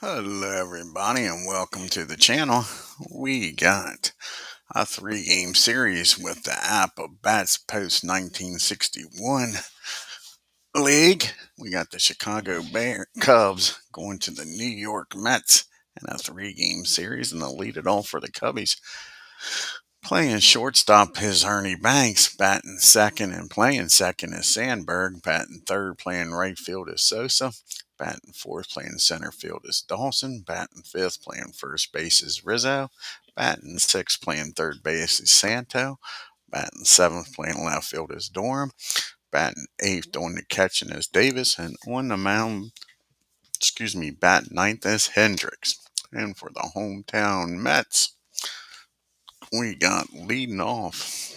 Hello, everybody, and welcome to the channel. We got a three-game series with the Apba Bats post 1961 league. We got the Chicago Cubs going to the New York Mets in a three-game series, and they'll lead it all for the Cubbies. Playing shortstop is Ernie Banks. Batting second and playing second is Sandberg. Batting third, playing right field is Sosa. Batting fourth, playing center field is Dawson. Batting fifth, playing first base is Rizzo. Batting sixth, playing third base is Santo. Batting seventh, playing left field is Durham. Batting eighth, on the catching is Davis. And on the mound, batting ninth is Hendricks. And for the hometown Mets, we got leading off.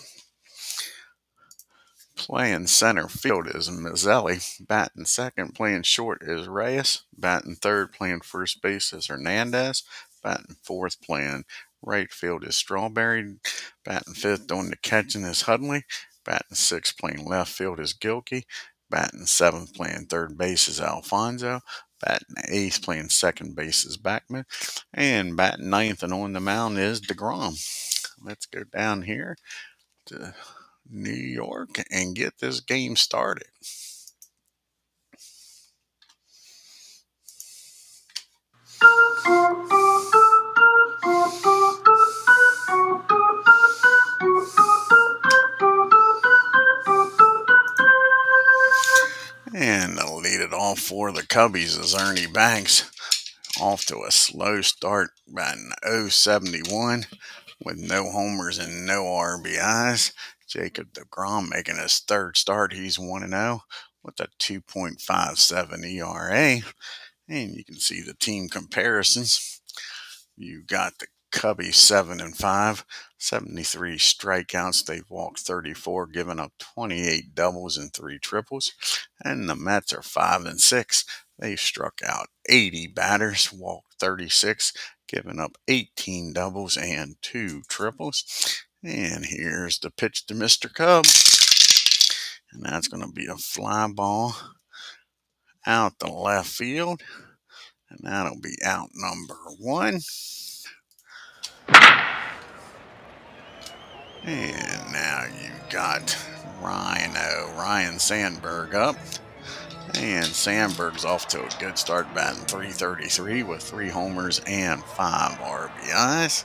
Playing center field is Mazzelli. Batting second, playing short is Reyes. Batting third, playing first base is Hernandez. Batting fourth, playing right field is Strawberry. Batting fifth, on the catching is Hudley. Batting sixth, playing left field is Gilkey. Batting seventh, playing third base is Alfonso. Batting eighth, playing second base is Backman. And batting ninth and on the mound is deGROM. Let's go down here to New York and get this game started. And to lead it off for the Cubbies is Ernie Banks. Off to a slow start, batting .071 with no homers and no RBIs. Jacob deGROM making his third start. He's 1-0 with a 2.57 ERA. And you can see the team comparisons. You got the Cubbies 7-5, 73 strikeouts. They've walked 34, giving up 28 doubles and 3 triples. And the Mets are 5-6. They've struck out 80 batters, walked 36, giving up 18 doubles and 2 triples. And here's the pitch to Mr. Cub. And that's going to be a fly ball out the left field. And that'll be out number 1. And now you got Ryan Sandberg up. And Sandberg's off to a good start, batting .333 with 3 homers and 5 RBIs.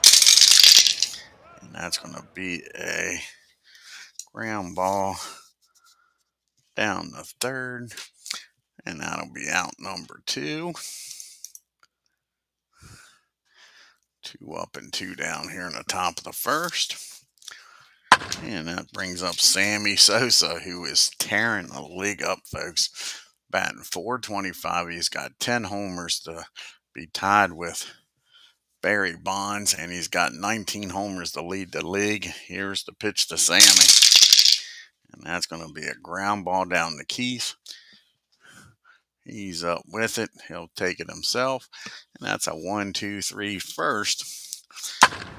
And that's going to be a ground ball down the third. And that'll be out number 2. 2 up and 2 down here in the top of the first. And that brings up Sammy Sosa, who is tearing the league up, folks. Batting .425. He's got 10 homers to be tied with Barry Bonds, and he's got 19 homers to lead the league. Here's the pitch to Sammy. And that's going to be a ground ball down to Keith. He's up with it. He'll take it himself. And that's a 1-2-3 first.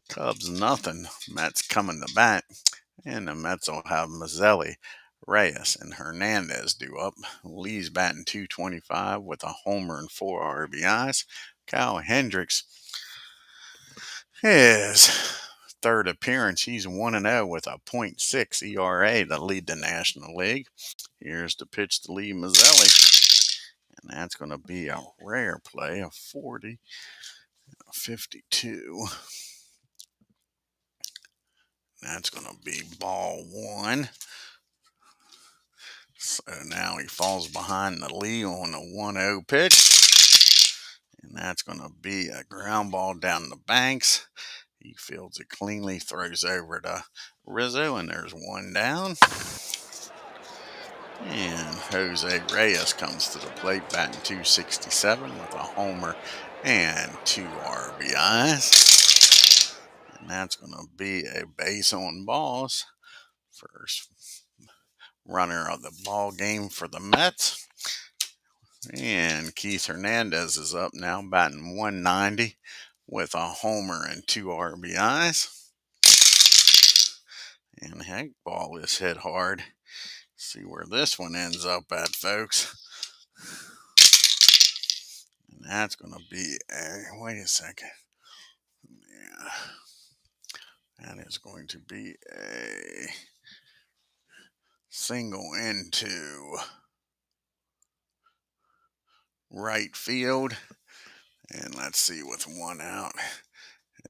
Cubs nothing. Mets coming to bat. And the Mets will have Mazzelli, Reyes, and Hernandez due up. Lee's batting .225 with a homer and 4 RBIs. Kyle Hendricks, his third appearance, he's 1-0 with a .6 ERA to lead the National League. Here's the pitch to Lee Mazzelli. And that's going to be a rare play, a 40, a 52. That's going to be ball 1. So now he falls behind the Lee on a 1-0 pitch. And that's going to be a ground ball down the Banks. He fields it cleanly, throws over to Rizzo, and there's 1 down. And Jose Reyes comes to the plate, batting .267 with a homer and 2 RBIs. And that's going to be a base on balls. First runner of the ball game for the Mets. And Keith Hernandez is up now, batting .190 with a homer and 2 RBIs. And heck, ball is hit hard. See where this one ends up at, folks. And that's going to be a, wait a second. Yeah. That is going to be a single into right field. And let's see, with one out,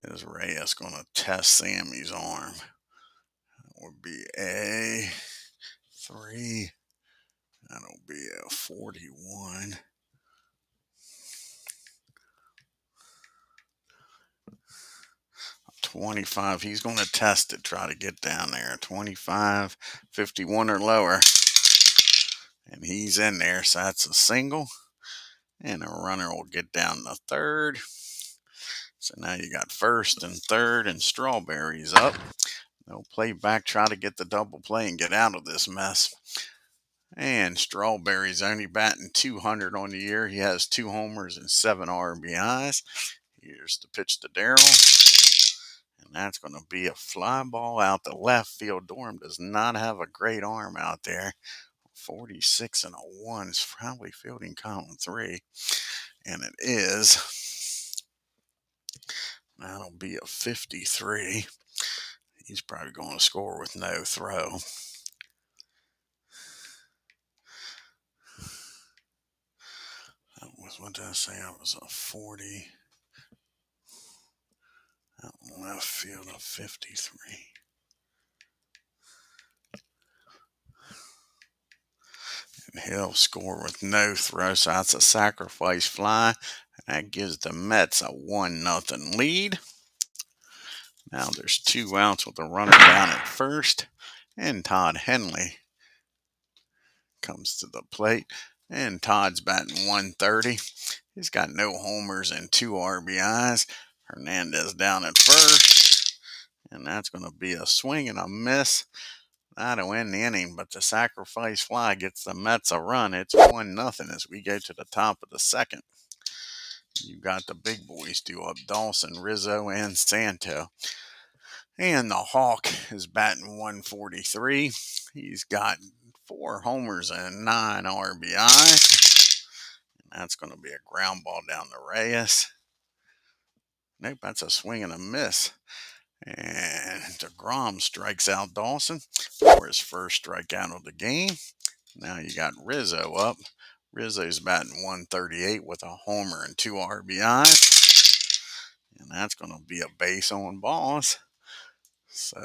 is Reyes going to test Sammy's arm? That would be a 3. That'll be a 41. 25. He's going to test it, try to get down there. 25, 51 or lower. And he's in there, so that's a single. And a runner will get down to third. So now you got first and third, and Strawberry's up. They'll play back, try to get the double play and get out of this mess. And Strawberry's only batting 200 on the year. He has 2 homers and 7 RBIs. Here's the pitch to Darryl. And that's going to be a fly ball out the left field. Durham does not have a great arm out there. 46 and a 1 is probably fielding column 3. And it is. That'll be a 53. He's probably going to score with no throw. That was, what did I say? That was a 40. Out in left field, a 53. And he'll score with no throw, so that's a sacrifice fly. And that gives the Mets a 1-0 lead. Now there's 2 outs with a runner down at first. And Todd Henley comes to the plate. And Todd's batting 130. He's got no homers and 2 RBIs. Hernandez down at first. And that's going to be a swing and a miss. That'll end the inning, but the sacrifice fly gets the Mets a run. It's 1-0 as we go to the top of the second. You got the big boys due up, Dawson, Rizzo, and Santo. And the Hawk is batting 143. He's got 4 homers and 9 RBIs. And that's going to be a ground ball down to Reyes. Nope, that's a swing and a miss. And deGROM strikes out Dawson for his first strikeout of the game. Now you got Rizzo up. Rizzo's batting 138 with a homer and 2 RBIs. And that's going to be a base on balls. So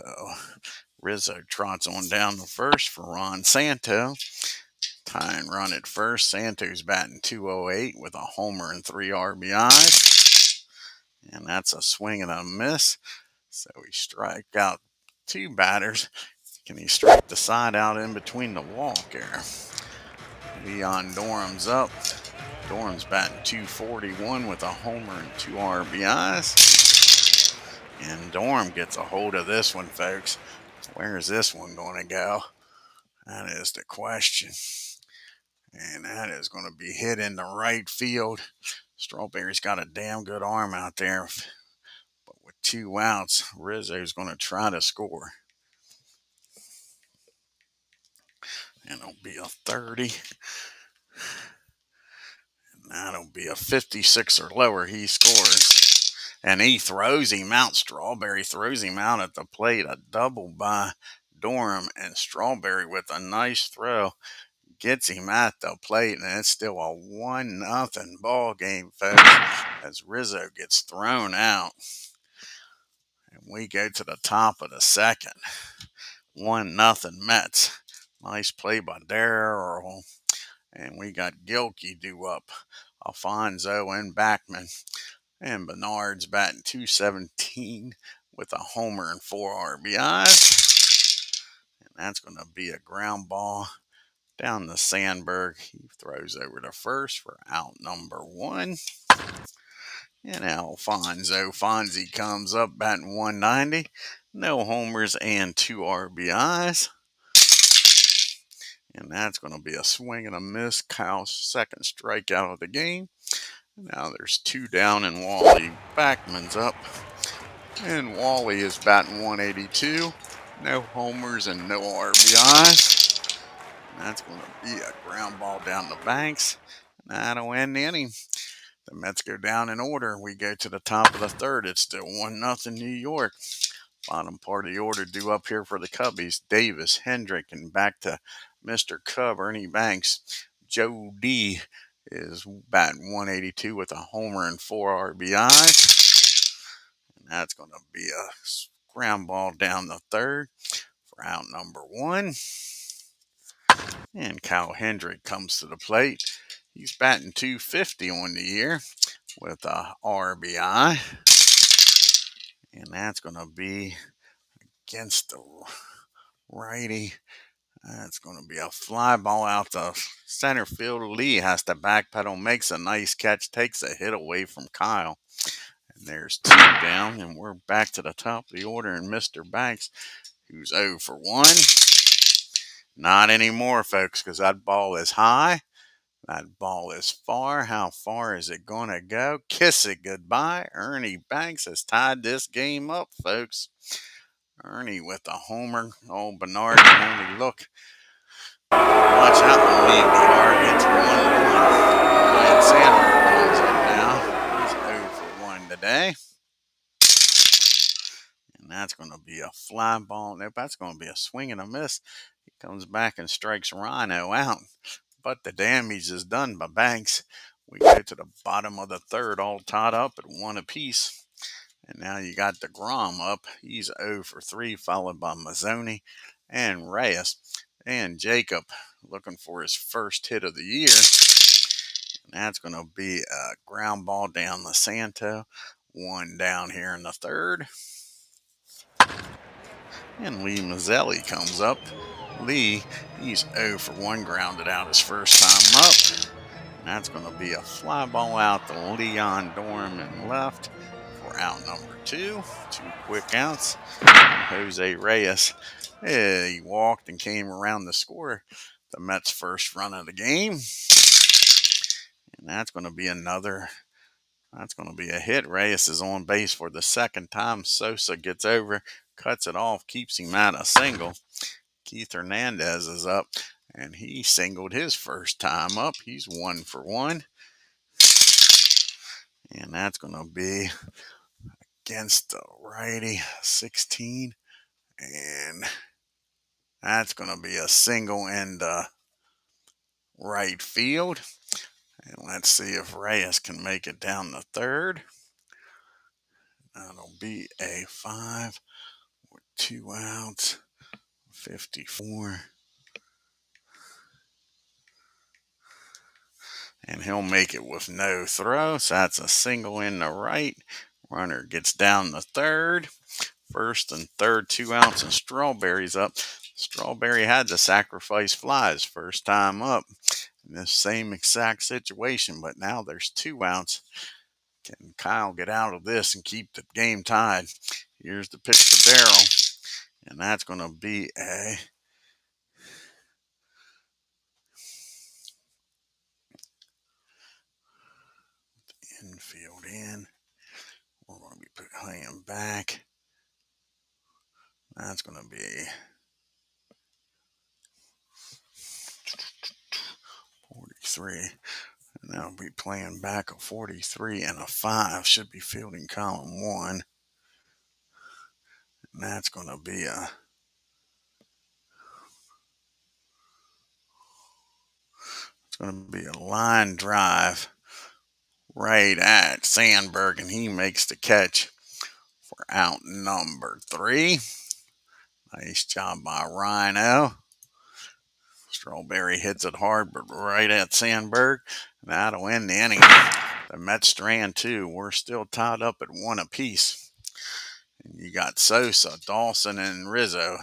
Rizzo trots on down to first for Ron Santo. Tying run at first. Santo's batting 208 with a homer and 3 RBIs. And that's a swing and a miss. So he strike out 2 batters. Can he strike the side out in between the walk there? Leon Durham's up. Durham's batting 241 with a homer and 2 RBIs. And Durham gets a hold of this one, folks. Where is this one going to go? That is the question. And that is going to be hit in the right field. Strawberry's got a damn good arm out there. But with 2 outs, Rizzo's going to try to score. And it'll be a 30. And that'll be a 56 or lower. He scores. And he throws him out. Strawberry throws him out at the plate. A double by Durham. And Strawberry with a nice throw gets him at the plate. And it's still a 1-0 ball game, folks, as Rizzo gets thrown out. And we go to the top of the second. 1-0 Mets. Nice play by Darryl. And we got Gilkey due up. Alfonso and Backman. And Bernard's batting 217 with a homer and 4 RBIs. And that's going to be a ground ball down to Sandberg. He throws over to first for out number 1. And Alfonso Fonzie comes up batting 190. No homers and 2 RBIs. And that's going to be a swing and a miss. Kyle's second strikeout of the game. Now there's 2 down and Wally Backman's up. And Wally is batting 182. No homers and no RBIs. And that's going to be a ground ball down the Banks. That'll end the inning. The Mets go down in order. We go to the top of the third. It's still 1-0 New York. Bottom part of the order due up here for the Cubbies. Davis, Hendrick, and back to Mr. Cub, Ernie Banks. Joe D is batting 182 with a homer and 4 RBIs. And that's going to be a ground ball down the third for out number 1. And Kyle Hendrick comes to the plate. He's batting 250 on the year with a RBI. And that's going to be against the righty. That's going to be a fly ball out to center field. Lee has to backpedal, makes a nice catch, takes a hit away from Kyle. And there's 2 down, and we're back to the top of the order. And Mr. Banks, who's 0 for 1. Not anymore, folks, because that ball is high. That ball is far. How far is it going to go? Kiss it goodbye. Ernie Banks has tied this game up, folks. Ernie with a homer. Old Bernard can only look. Watch out when Lee BR gets 1-1. Ryan Sandberg comes up now. He's 0 for 1 today. And that's going to be a fly ball. Nope, that's going to be a swing and a miss. He comes back and strikes Rhino out. But the damage is done by Banks. We go to the bottom of the third, all tied up at 1 apiece. And now you got deGROM up. He's 0 for 3, followed by Mazzoni and Reyes. And Jacob looking for his first hit of the year. And that's going to be a ground ball down the Santo. 1 down here in the third. And Lee Mazzelli comes up. Lee, he's 0 for 1, grounded out his first time up. And that's going to be a fly ball out to Leon Dorman left for out number 2. 2 quick outs. And Jose Reyes, he walked and came around to score the Mets' first run of the game. And that's going to be a hit. Reyes is on base for the second time. Sosa gets over, cuts it off, keeps him at a single. Keith Hernandez is up, and he singled his first time up. He's 1 for 1. And that's going to be against the righty, 16. And that's going to be a single in the right field. And let's see if Reyes can make it down the third. That'll be a 5 with 2 outs, 54. And he'll make it with no throw. So that's a single in the right. Runner gets down the third. First and third, 2 outs, and Strawberry's up. Strawberry had to sacrifice flies first time up in this same exact situation, but now there's 2 outs. Can Kyle get out of this and keep the game tied? Here's the pitch to Darrell, and that's going to be a infield in. We're going to be playing back. That's going to be 43. And that'll be playing back a 43 and a 5. Should be fielding column 1. And that's going to be a line drive right at Sandberg, and he makes the catch for out number 3. Nice job by Rhino. Strawberry hits it hard, but right at Sandberg. That'll end the inning. The Mets strand 2. We're still tied up at 1 apiece. And you got Sosa, Dawson, and Rizzo.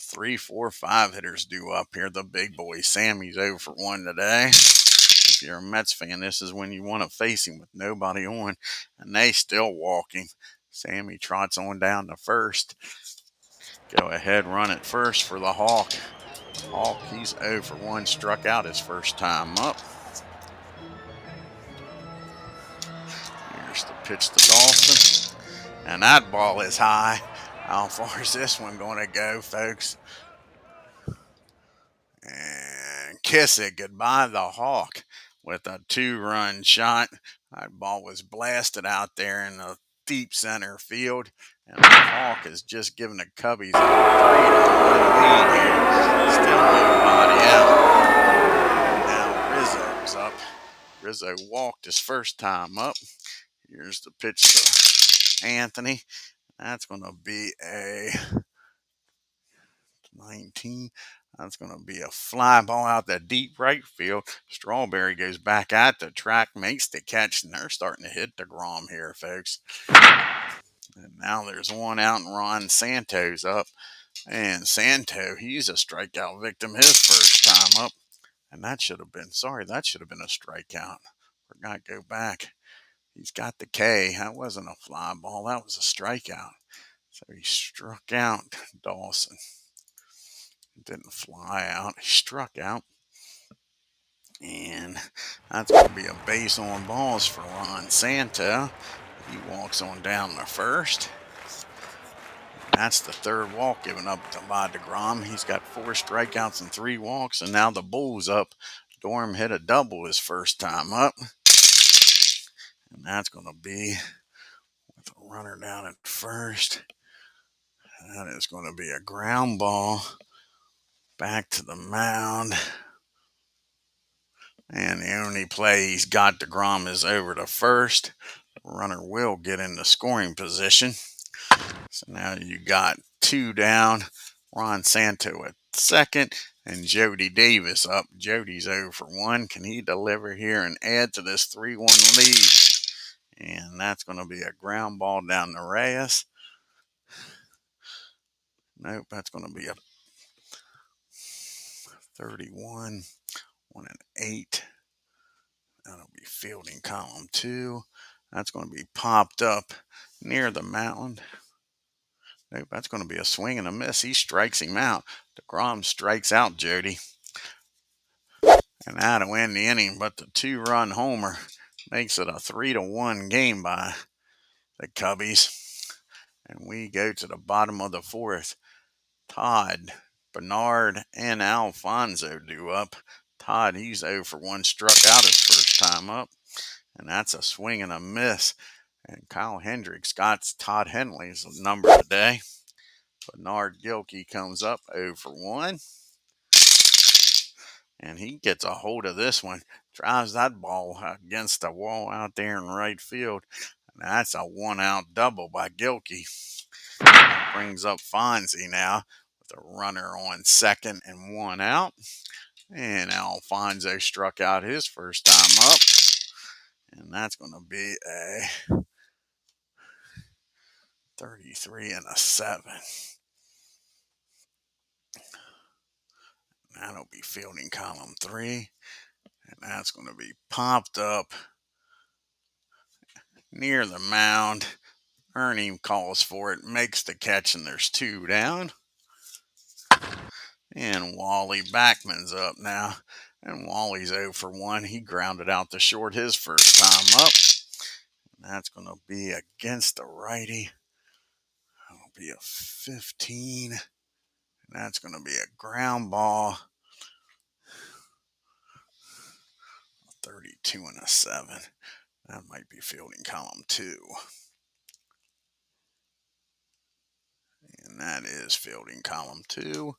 3, 4, 5 hitters due up here. The big boy Sammy's 0 for 1 today. If you're a Mets fan, this is when you want to face him with nobody on. And they still walking. Sammy trots on down to first. Go ahead, run it first for the Hawk. Hawk, he's 0 for 1, struck out his first time up. Here's the pitch to Dawson. And that ball is high. How far is this one going to go, folks? And kiss it goodbye, the Hawk, with a 2-run shot. That ball was blasted out there in the deep center field, and the Hawk is just giving the Cubbies a 3-1 lead here. Still nobody out. Now Rizzo's up. Rizzo walked his first time up. Here's the pitch to Anthony. That's going to be a 19. That's going to be a fly ball out the deep right field. Strawberry goes back at the track, makes the catch, and they're starting to hit deGROM here, folks. And now there's one out, and Ron Santo's up. And Santo, he's a strikeout victim his first time up. And that should have been a strikeout. Forgot to go back. He's got the K. That wasn't a fly ball. That was a strikeout. So he struck out Dawson. It didn't fly out. He struck out. And that's going to be a base on balls for Ron Santo. He walks on down to first. That's the third walk given up by deGROM. He's got 4 strikeouts and 3 walks, and now the Bulls up. Dorm hit a double his first time up. And that's going to be with a runner down at first. That is going to be a ground ball back to the mound. And the only play he's got deGROM is over to first. Runner will get into scoring position. So now you got 2 down. Ron Santo at second and Jody Davis up. Jody's 0 for 1. Can he deliver here and add to this 3-1 lead? And that's going to be a ground ball down to Reyes. Nope, that's going to be a 31, 1 and 8. That'll be fielding column 2. That's going to be popped up near the mound. Nope, that's going to be a swing and a miss. He strikes him out. deGROM strikes out Jody. And that'll end the inning, but the 2-run homer makes it a 3-1 game by the Cubbies. And we go to the bottom of the 4th. Todd, Bernard, and Alfonso do up. Todd, he's 0 for 1, struck out his first time up. And that's a swing and a miss. And Kyle Hendricks got Todd Henley's number today. Bernard Gilkey comes up 0 for 1. And he gets a hold of this one. Drives that ball against the wall out there in right field. And that's a 1-out double by Gilkey. That brings up Fonzie now with a runner on second and 1 out. And Alfonso struck out his first time up. And that's going to be a 33 and a 7. That'll be fielding column 3. And that's going to be popped up near the mound. Ernie calls for it, makes the catch, and there's 2 down. And Wally Backman's up now. And Wally's 0 for 1. He grounded out to short his first time up. And that's going to be against the righty. That'll be a 15. And that's going to be a ground ball. 32 and a 7. That might be fielding column 2. And that is fielding column 2.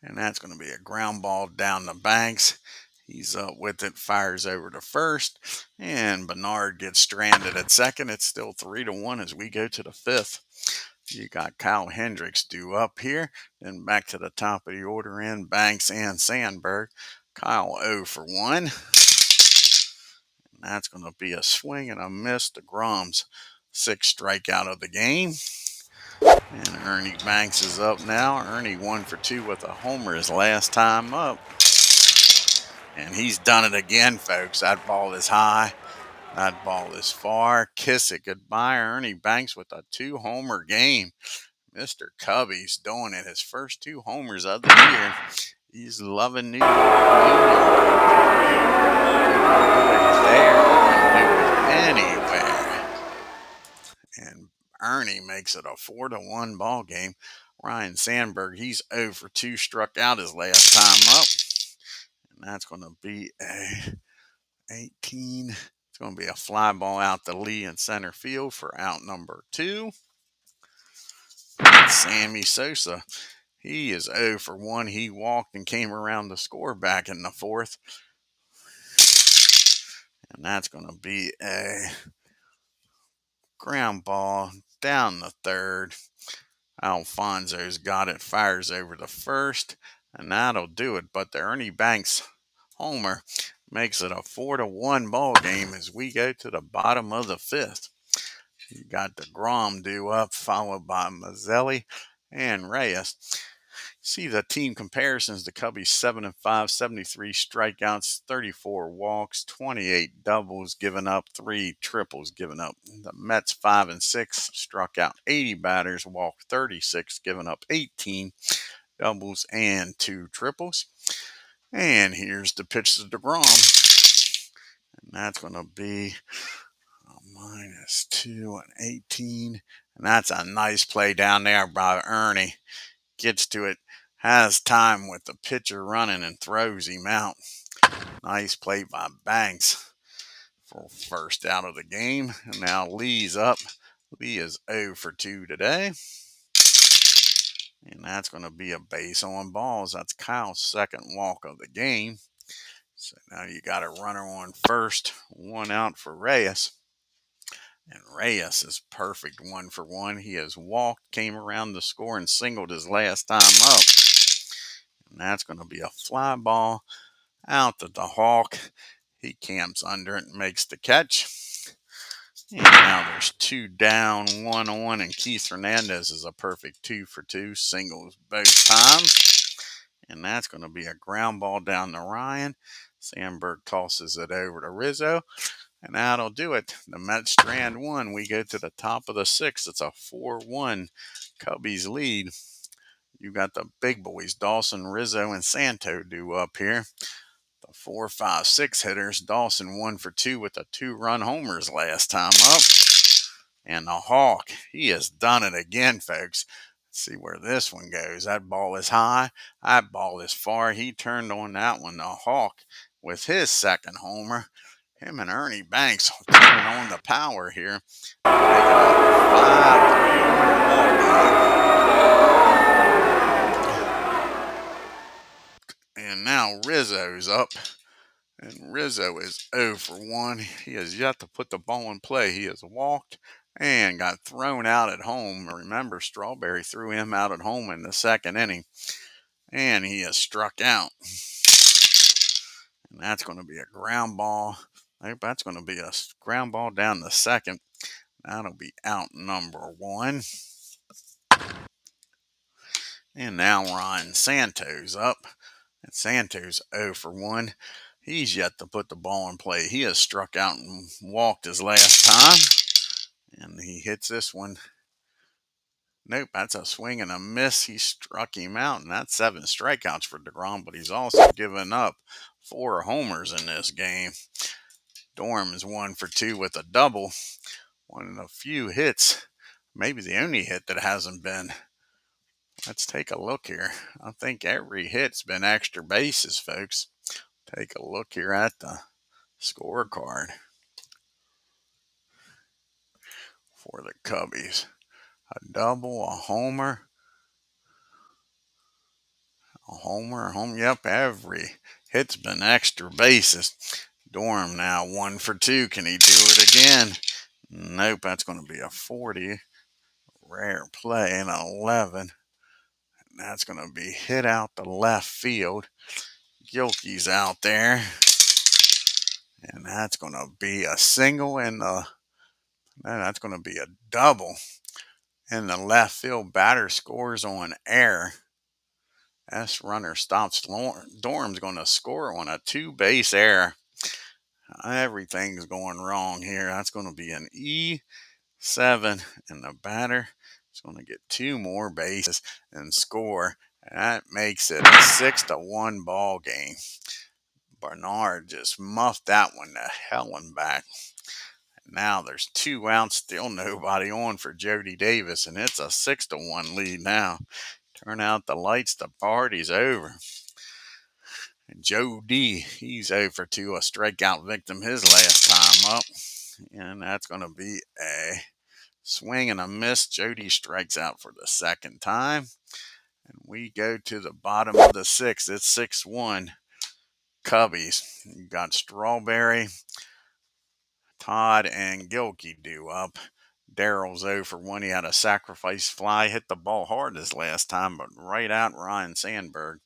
And that's going to be a ground ball down the Banks. He's up with it, fires over to first. And Bernard gets stranded at second. It's still 3-1 as we go to the 5th. You got Kyle Hendricks due up here. Then back to the top of the order in Banks and Sandberg. Kyle 0 for 1. And that's going to be a swing and a miss. deGROM's 6th strikeout of the game. And Ernie Banks is up now. Ernie 1 for 2 with a homer his last time up. And he's done it again, folks. That ball is high. That ball is far. Kiss it goodbye. Ernie Banks with a 2-homer game. Mr. Cubby's doing it. His first 2 homers of the year. He's loving New York. There, can do it anywhere. And Ernie makes it a 4-1 ball game. Ryan Sandberg, he's 0 for 2, struck out his last time up. And that's going to be a 18. It's going to be a fly ball out to Lee in center field for out number 2. Sammy Sosa, he is 0 for 1. He walked and came around to score back in the 4th. And that's going to be a ground ball down the 3rd. Alfonso's got it, fires over the 1st, and that'll do it. But the Ernie Banks homer makes it a 4-1 ball game as we go to the bottom of the 5th. You got deGROM due up, followed by Mazzelli and Reyes. See the team comparisons. The Cubbies 7-5, 73 strikeouts, 34 walks, 28 doubles given up, 3 triples given up. The Mets 5-6, struck out 80 batters, walked 36, given up 18 doubles and 2 triples. And here's the pitch to deGROM, and that's going to be -2 and 18. And that's a nice play down there by Ernie. Gets to it, has time with the pitcher running and throws him out. Nice play by Banks for first out of the game. And now Lee's up. Lee is 0 for 2 today. And that's going to be a base on balls. That's Kyle's 2nd walk of the game. So now you got a runner on first, 1 out for Reyes. And Reyes is perfect 1 for 1. He has walked, came around the score, and singled his last time up. And that's going to be a fly ball out to the Hawk. He camps under it and makes the catch. And now there's 2 down, 1 on, and Keith Hernandez is a perfect 2 for 2. Singles both times. And that's going to be a ground ball down to Ryan. Sandberg tosses it over to Rizzo. And that'll do it. The Mets strand 1. We go to the top of the 6th. It's a 4-1 Cubbies lead. You got the big boys, Dawson, Rizzo, and Santo due up here. The 4, 5, 6 hitters. Dawson 1 for 2 with the 2-run homers last time up. And the Hawk, he has done it again, folks. Let's see where this one goes. That ball is high. That ball is far. He turned on that one. The Hawk with his 2nd homer. Him and Ernie Banks turning on the power here. Making it a 5-1 ball game. And now Rizzo's up. And Rizzo is 0 for 1. He has yet to put the ball in play. He has walked and got thrown out at home. Remember, Strawberry threw him out at home in the 2nd inning. And he has struck out. And that's going to be a ground ball. That's going to be a ground ball down the 2nd. That'll be out number 1. And now Ryan Santos up. And Santos 0 for 1. He's yet to put the ball in play. He has struck out and walked his last time. And he hits this one. Nope, that's a swing and a miss. He struck him out, and that's 7 strikeouts for deGROM, but he's also given up 4 homers in this game. Dorm is 1 for 2 with a double. One of the few hits, maybe the only hit that hasn't been. Let's take a look here. I think every hit's been extra bases, folks. Take a look here at the scorecard for the Cubbies. A double, a homer, Yep, every hit's been extra bases. Dorm now 1 for 2. Can he do it again? Nope, that's going to be a 40. Rare play, and 11. And that's going to be hit out to left field. Gilkey's out there. And that's going to be a single, and that's going to be a double. And the left field batter scores on air. S runner stops. Dorm's going to score on a 2-base error. Everything's going wrong here. That's going to be an E7, and the batter is going to get 2 more bases and score. And that makes it a 6-1 ball game. Bernard just muffed that one to hell and back. Now there's 2 outs, still nobody on for Jody Davis, and it's a 6-1 lead now. Turn out the lights, the party's over. Joe D, he's 0 for 2, a strikeout victim his last time up. And that's going to be a swing and a miss. Jody strikes out for the second time. And we go to the bottom of the sixth. It's 6-1. Cubbies. You got Strawberry, Todd, and Gilkey due up. Daryl's 0 for 1. He had a sacrifice fly. Hit the ball hard this last time, but right out Ryan Sandberg.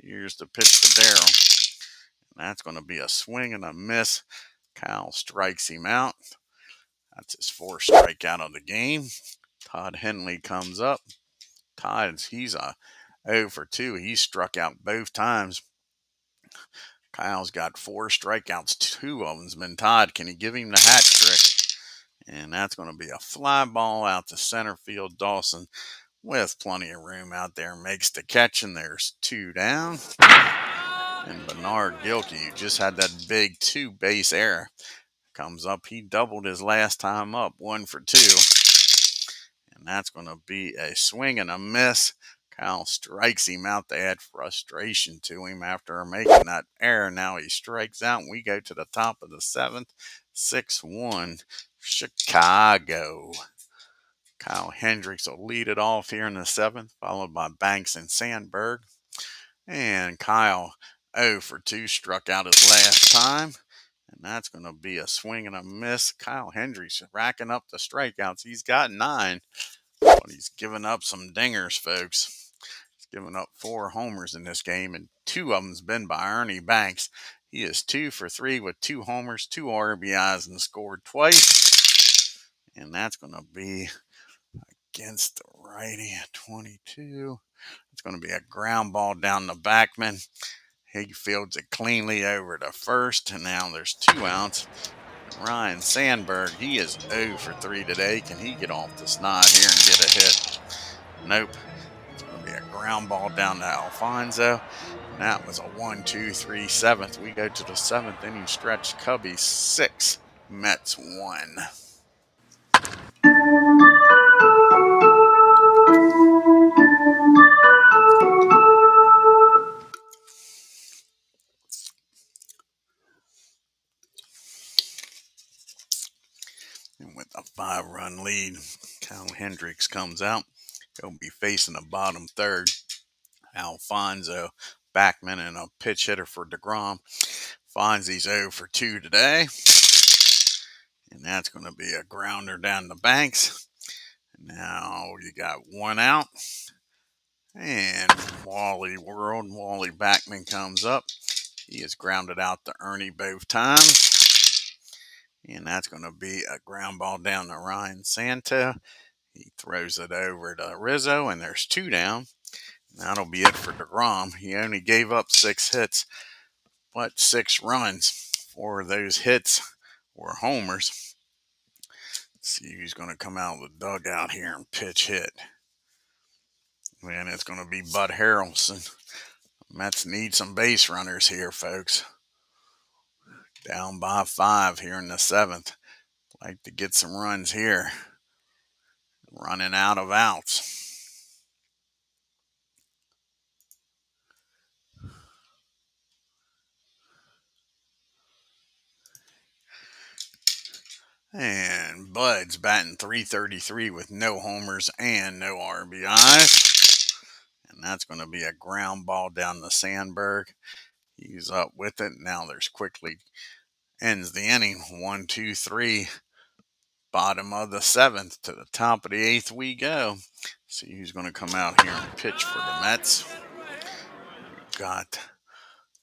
Here's the pitch to Daryl. That's going to be a swing and a miss. Kyle strikes him out. That's his fourth strikeout of the game. Todd Henley comes up. He's a 0 for 2. He struck out both times. Kyle's got 4 strikeouts. 2 of them's been Todd. Can he give him the hat trick? And that's going to be a fly ball out to center field. Dawson, with plenty of room out there, makes the catch, and there's 2 down. And Bernard Gilkey, who just had that big 2-base error, comes up. He doubled his last time up, 1 for 2. And that's going to be a swing and a miss. Kyle strikes him out. They add frustration to him after making that error. Now he strikes out. We go to the top of the 7th. 6-1 Chicago. Kyle Hendricks will lead it off here in the 7th, followed by Banks and Sandberg. And Kyle 0 for 2 struck out his last time. And that's going to be a swing and a miss. Kyle Hendricks racking up the strikeouts. He's got 9, but he's given up some dingers, folks. He's given up 4 homers in this game, and 2 of them's been by Ernie Banks. He is 2 for 3 with 2 homers, 2 RBIs, and scored twice. And that's going to be against the righty at 22. It's going to be a ground ball down the backman. He fields it cleanly over to first, and now there's 2 outs. Ryan Sandberg, he is 0 for 3 today. Can he get off the snide here and get a hit? Nope. It's going to be a ground ball down to Alfonso. And that was a 1-2-3 7th. We go to the 7th inning stretch. Cubbies 6, Mets 1. And with a 5-run lead, Kyle Hendricks comes out. He'll be facing the bottom third. Alfonso, backman, and a pitch hitter for deGROM. Fonzie's 0 for 2 today. And that's going to be a grounder down the Banks. Now you got 1 out. And Wally Backman comes up. He is grounded out to Ernie both times. And that's going to be a ground ball down to Ryan Santo. He throws it over to Rizzo, and there's 2 down. That'll be it for deGROM. He only gave up 6 hits, but 6 runs. 4 of those hits were homers. Let's see who's going to come out of the dugout here and pitch hit. And it's going to be Bud Harrelson. Mets need some base runners here, folks. Down by 5 here in the 7th. Like to get some runs here. Running out of outs. And Bud's batting .333 with no homers and no RBIs. And that's going to be a ground ball down to Sandberg. He's up with it. Now there's quickly ends the inning. 1, 2, 3. Bottom of the 7th to the top of the 8th we go. See who's going to come out here and pitch for the Mets. We've got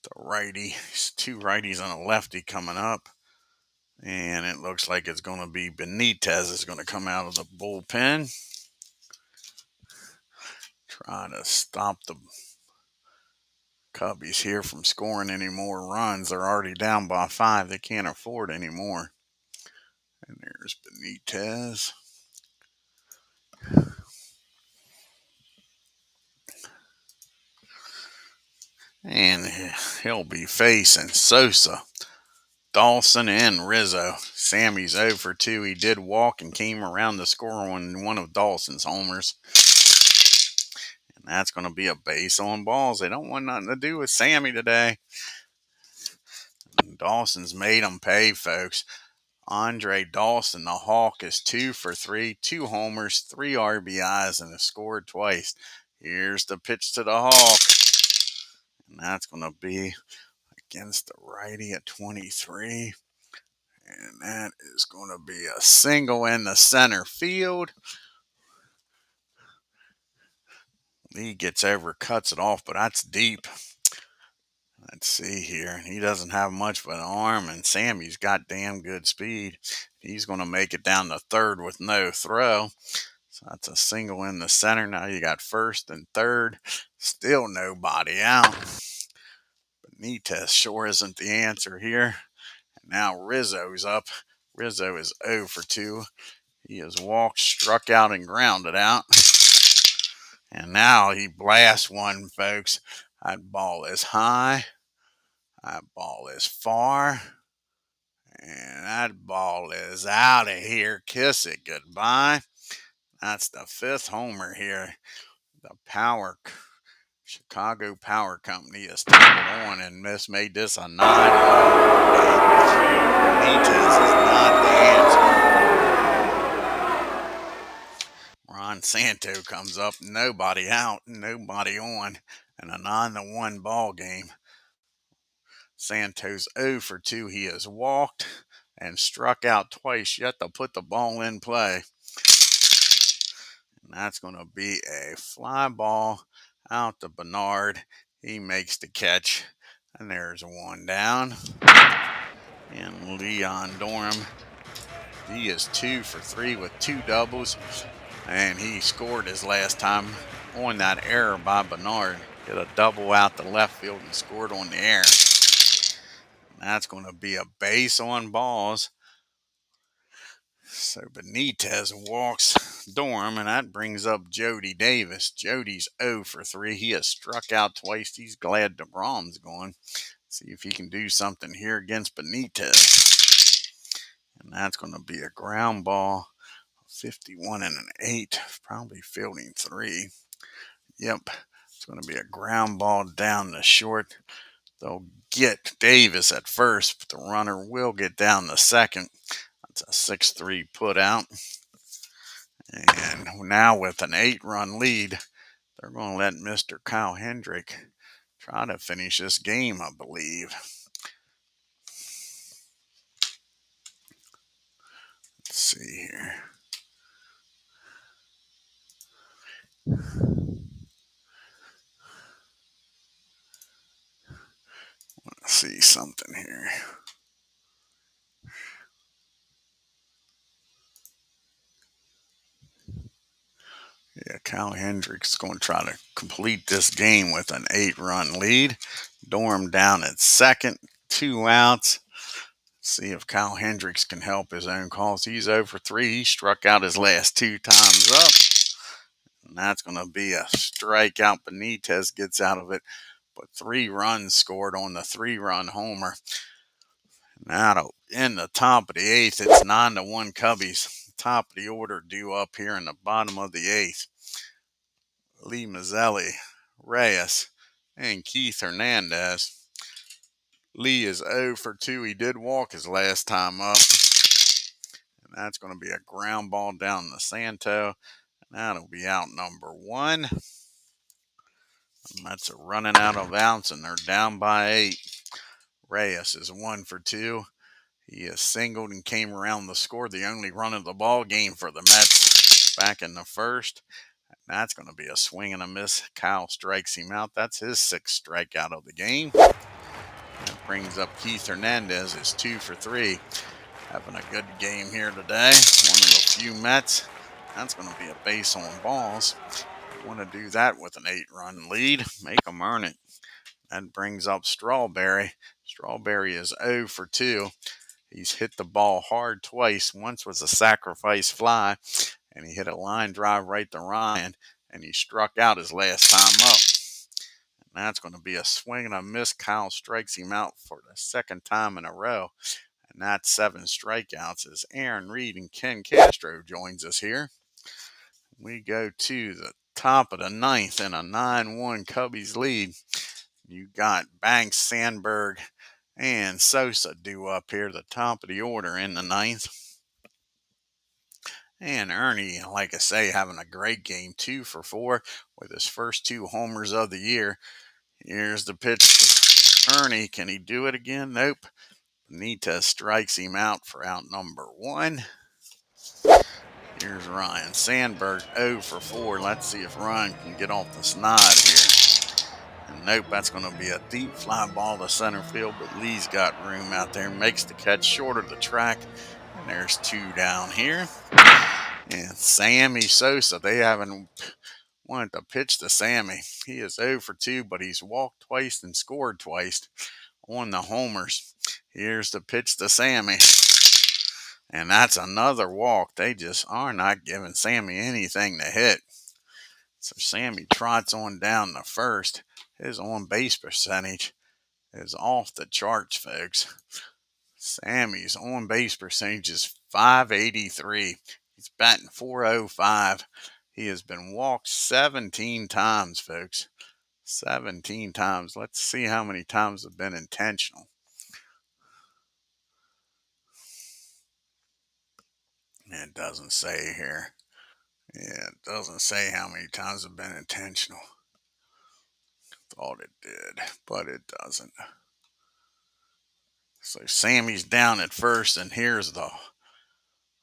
the righty, 2 righties and a lefty coming up. And it looks like it's going to be Benitez is going to come out of the bullpen. Try to stop the Cubbies here from scoring any more runs. They're already down by 5. They can't afford any more. And there's Benitez. And he'll be facing Sosa, Dawson, and Rizzo. Sammy's 0 for 2. He did walk and came around to score on one of Dawson's homers. And that's going to be a base on balls. They don't want nothing to do with Sammy today. And Dawson's made them pay, folks. Andre Dawson, the Hawk, is 2 for 3, 2 homers, 3 RBIs, and has scored twice. Here's the pitch to the Hawk. And that's going to be against the righty at 23. And that is going to be a single in the center field. Lee gets over, cuts it off, but that's deep. Let's see here. He doesn't have much of an arm, and Sammy's got damn good speed. He's going to make it down to third with no throw. So that's a single in the center. Now you got first and third. Still nobody out. Benitez sure isn't the answer here. And now Rizzo's up. Rizzo is 0 for 2. He has walked, struck out, and grounded out. And now he blasts one, folks. That ball is high. That ball is far. And that ball is out of here. Kiss it goodbye. That's the 5th homer here. The Chicago Power Company has turned it on and made this a 9-1 game. Benitez is not the answer. Ron Santo comes up, nobody out, nobody on, and a 9-1 ball game. Santos 0 for 2. He has walked and struck out twice, yet to put the ball in play. And that's going to be a fly ball out to Bernard. He makes the catch, and there's one down. And Leon Dorm, he is 2 for 3 with 2 doubles, and he scored his last time on that error by Bernard. Hit a double out to left field and scored on the air. That's going to be a base on balls. So Benitez walks Dorm, and that brings up Jody Davis. Jody's 0 for 3. He has struck out twice. He's glad deGROM's gone. See if he can do something here against Benitez. And that's going to be a ground ball. 51 and an 8. Probably fielding 3. Yep. It's going to be a ground ball down the short. They'll get Davis at first, but the runner will get down the second. That's a 6-3 put out. And now with an 8-run lead, they're going to let Mr. Kyle Hendrick try to finish this game, I believe. Let's see here. Let's see something here. Yeah, Kyle Hendricks is going to try to complete this game with an 8-run lead. Dorm down at second, 2 outs. See if Kyle Hendricks can help his own cause. He's 0 for 3. He struck out his last 2 times up. And that's going to be a strikeout. Benitez gets out of it. But 3 runs scored on the 3-run homer. Now in the top of the 8th, it's 9-1 Cubbies. Top of the order due up here in the bottom of the 8th. Lee Mazzelli, Reyes, and Keith Hernandez. Lee is 0 for 2. He did walk his last time up. And that's going to be a ground ball down the Santo. And that'll be out number 1. And that's a running out of outs, and they're down by 8. Reyes is 1 for 2. He is singled and came around the score, the only run of the ball game for the Mets back in the first. And that's going to be a swing and a miss. Kyle strikes him out. That's his 6th strikeout of the game. That brings up Keith Hernandez, is 2 for 3. Having a good game here today. One of the few Mets. That's going to be a base on balls. You want to do that with an 8-run lead. Make them earn it. That brings up Strawberry. Strawberry is 0 for 2. He's hit the ball hard twice. Once was a sacrifice fly, and he hit a line drive right to Ryan, and he struck out his last time up. And that's going to be a swing and a miss. Kyle strikes him out for the 2nd time in a row. And that's 7 strikeouts as Aaron Reed and Ken Castro joins us here. We go to the Top of the ninth in a 9-1 Cubbies lead. You got Banks, Sandberg, and Sosa due up here at the top of the order in the ninth. And Ernie, like I say, having a great game, 2 for 4 with his first 2 homers of the year. Here's the pitch to Ernie. Can he do it again? Nope. Benitez strikes him out for out number 1. Here's Ryan Sandberg, 0 for 4. Let's see if Ryan can get off the snide here. And nope, that's going to be a deep fly ball to center field, but Lee's got room out there, makes the catch short of the track. And there's 2 down here. And Sammy Sosa, they haven't wanted to pitch to Sammy. He is 0 for 2, but he's walked twice and scored twice on the homers. Here's the pitch to Sammy. And that's another walk. They just are not giving Sammy anything to hit. So Sammy trots on down to first. His on-base percentage is off the charts, folks. Sammy's on-base percentage is .583. He's batting .405. He has been walked 17 times, folks. 17 times. Let's see how many times have been intentional. It doesn't say here. Yeah, it doesn't say how many times have been intentional. Thought it did, but it doesn't. So Sammy's down at first, and here's the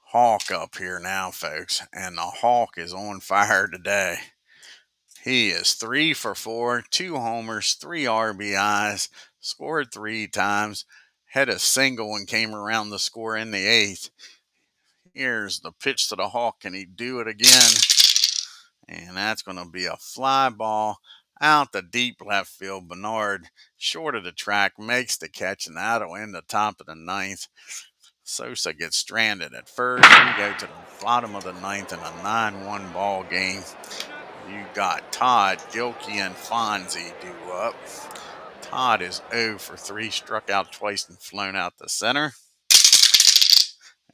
Hawk up here now, folks. And the Hawk is on fire today. He is 3 for 4, 2 homers, 3 RBIs, scored 3 times, had a single and came around the score in the 8th. Here's the pitch to the Hawk. Can he do it again? And that's going to be a fly ball out the deep left field. Bernard, short of the track, makes the catch, and that'll end the top of the ninth. Sosa gets stranded at first. We go to the bottom of the ninth in a 9-1 ball game. You got Todd, Gilkey, and Fonzie due up. Todd is 0 for 3, struck out twice and flown out the center.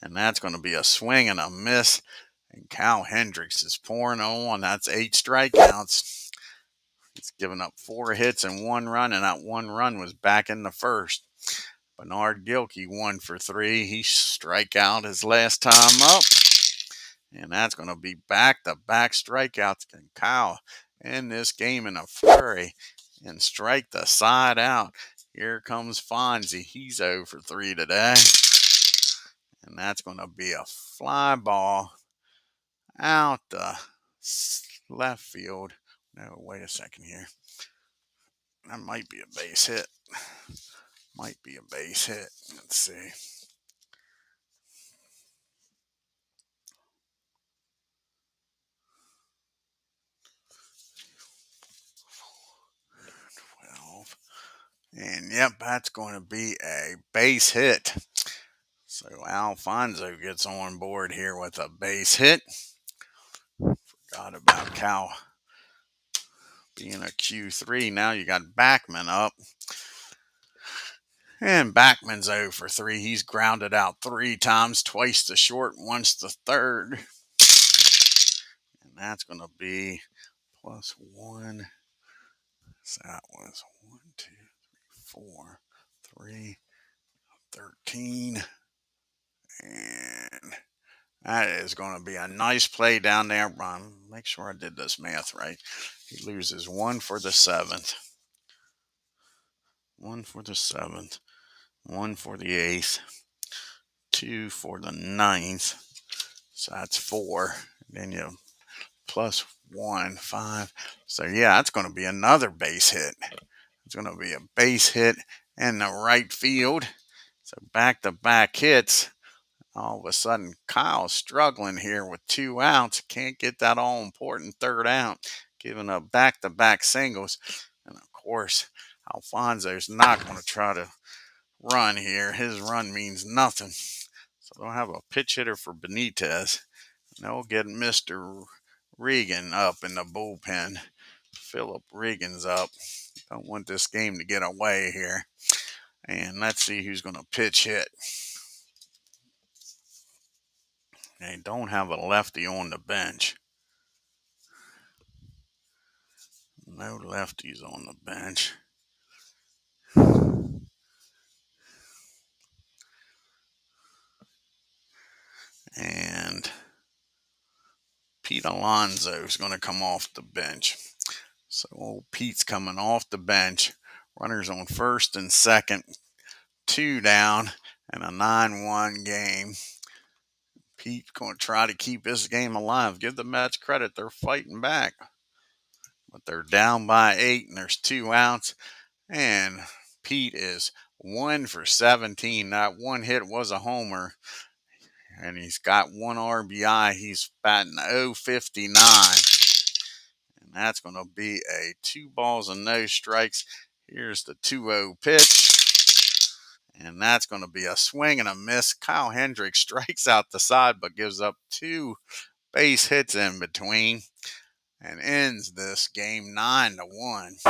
And that's going to be a swing and a miss. And Cal Hendricks is pouring on. That's 8 strikeouts. He's given up 4 hits and 1 run, and that 1 run was back in the first. Bernard Gilkey 1 for 3. He strike out his last time up. And that's going to be back-to-back strikeouts. Can Kyle end this game in a flurry and strike the side out? Here comes Fonzie. He's 0 for 3 today. And that's going to be a fly ball out the left field. No, wait a second here. That might be a base hit. Might be a base hit. Let's see. And yep, that's going to be a base hit. So Alfonso gets on board here with a base hit. Forgot about Cal being a Q3. Now you got Backman up. And Backman's 0 for 3. He's grounded out 3 times, twice to short, once to third. And that's going to be +1. So that was 1, 2, 3, 4, 3, 13. And that is going to be a nice play down there. Make sure I did this math right. He loses 1 for the 7th. 1 for the 7th. 1 for the 8th. 2 for the 9th. So that's 4. Then you +1, 5. So yeah, that's going to be another base hit. It's going to be a base hit in the right field. So back-to-back hits. All of a sudden, Kyle's struggling here with 2 outs. Can't get that all-important third out, giving up back-to-back singles. And, of course, Alfonso's not going to try to run here. His run means nothing. So they'll have a pitch hitter for Benitez. And they'll get Mr. Regan up in the bullpen. Philip Regan's up. Don't want this game to get away here. And let's see who's going to pitch hit. They don't have a lefty on the bench. No lefties on the bench. And Pete Alonso is going to come off the bench. So old Pete's coming off the bench. Runners on first and second. 2 down and a 9-1 game. Pete's going to try to keep this game alive. Give the Mets credit. They're fighting back. But they're down by 8 and there's 2 outs. And Pete is 1 for 17. That one hit was a homer. And he's got 1 RBI. He's batting .059. And that's going to be a 2 balls and no strikes. Here's the 2-0 pitch. And that's going to be a swing and a miss. Kyle Hendricks strikes out the side but gives up 2 base hits in between and ends this game 9-1.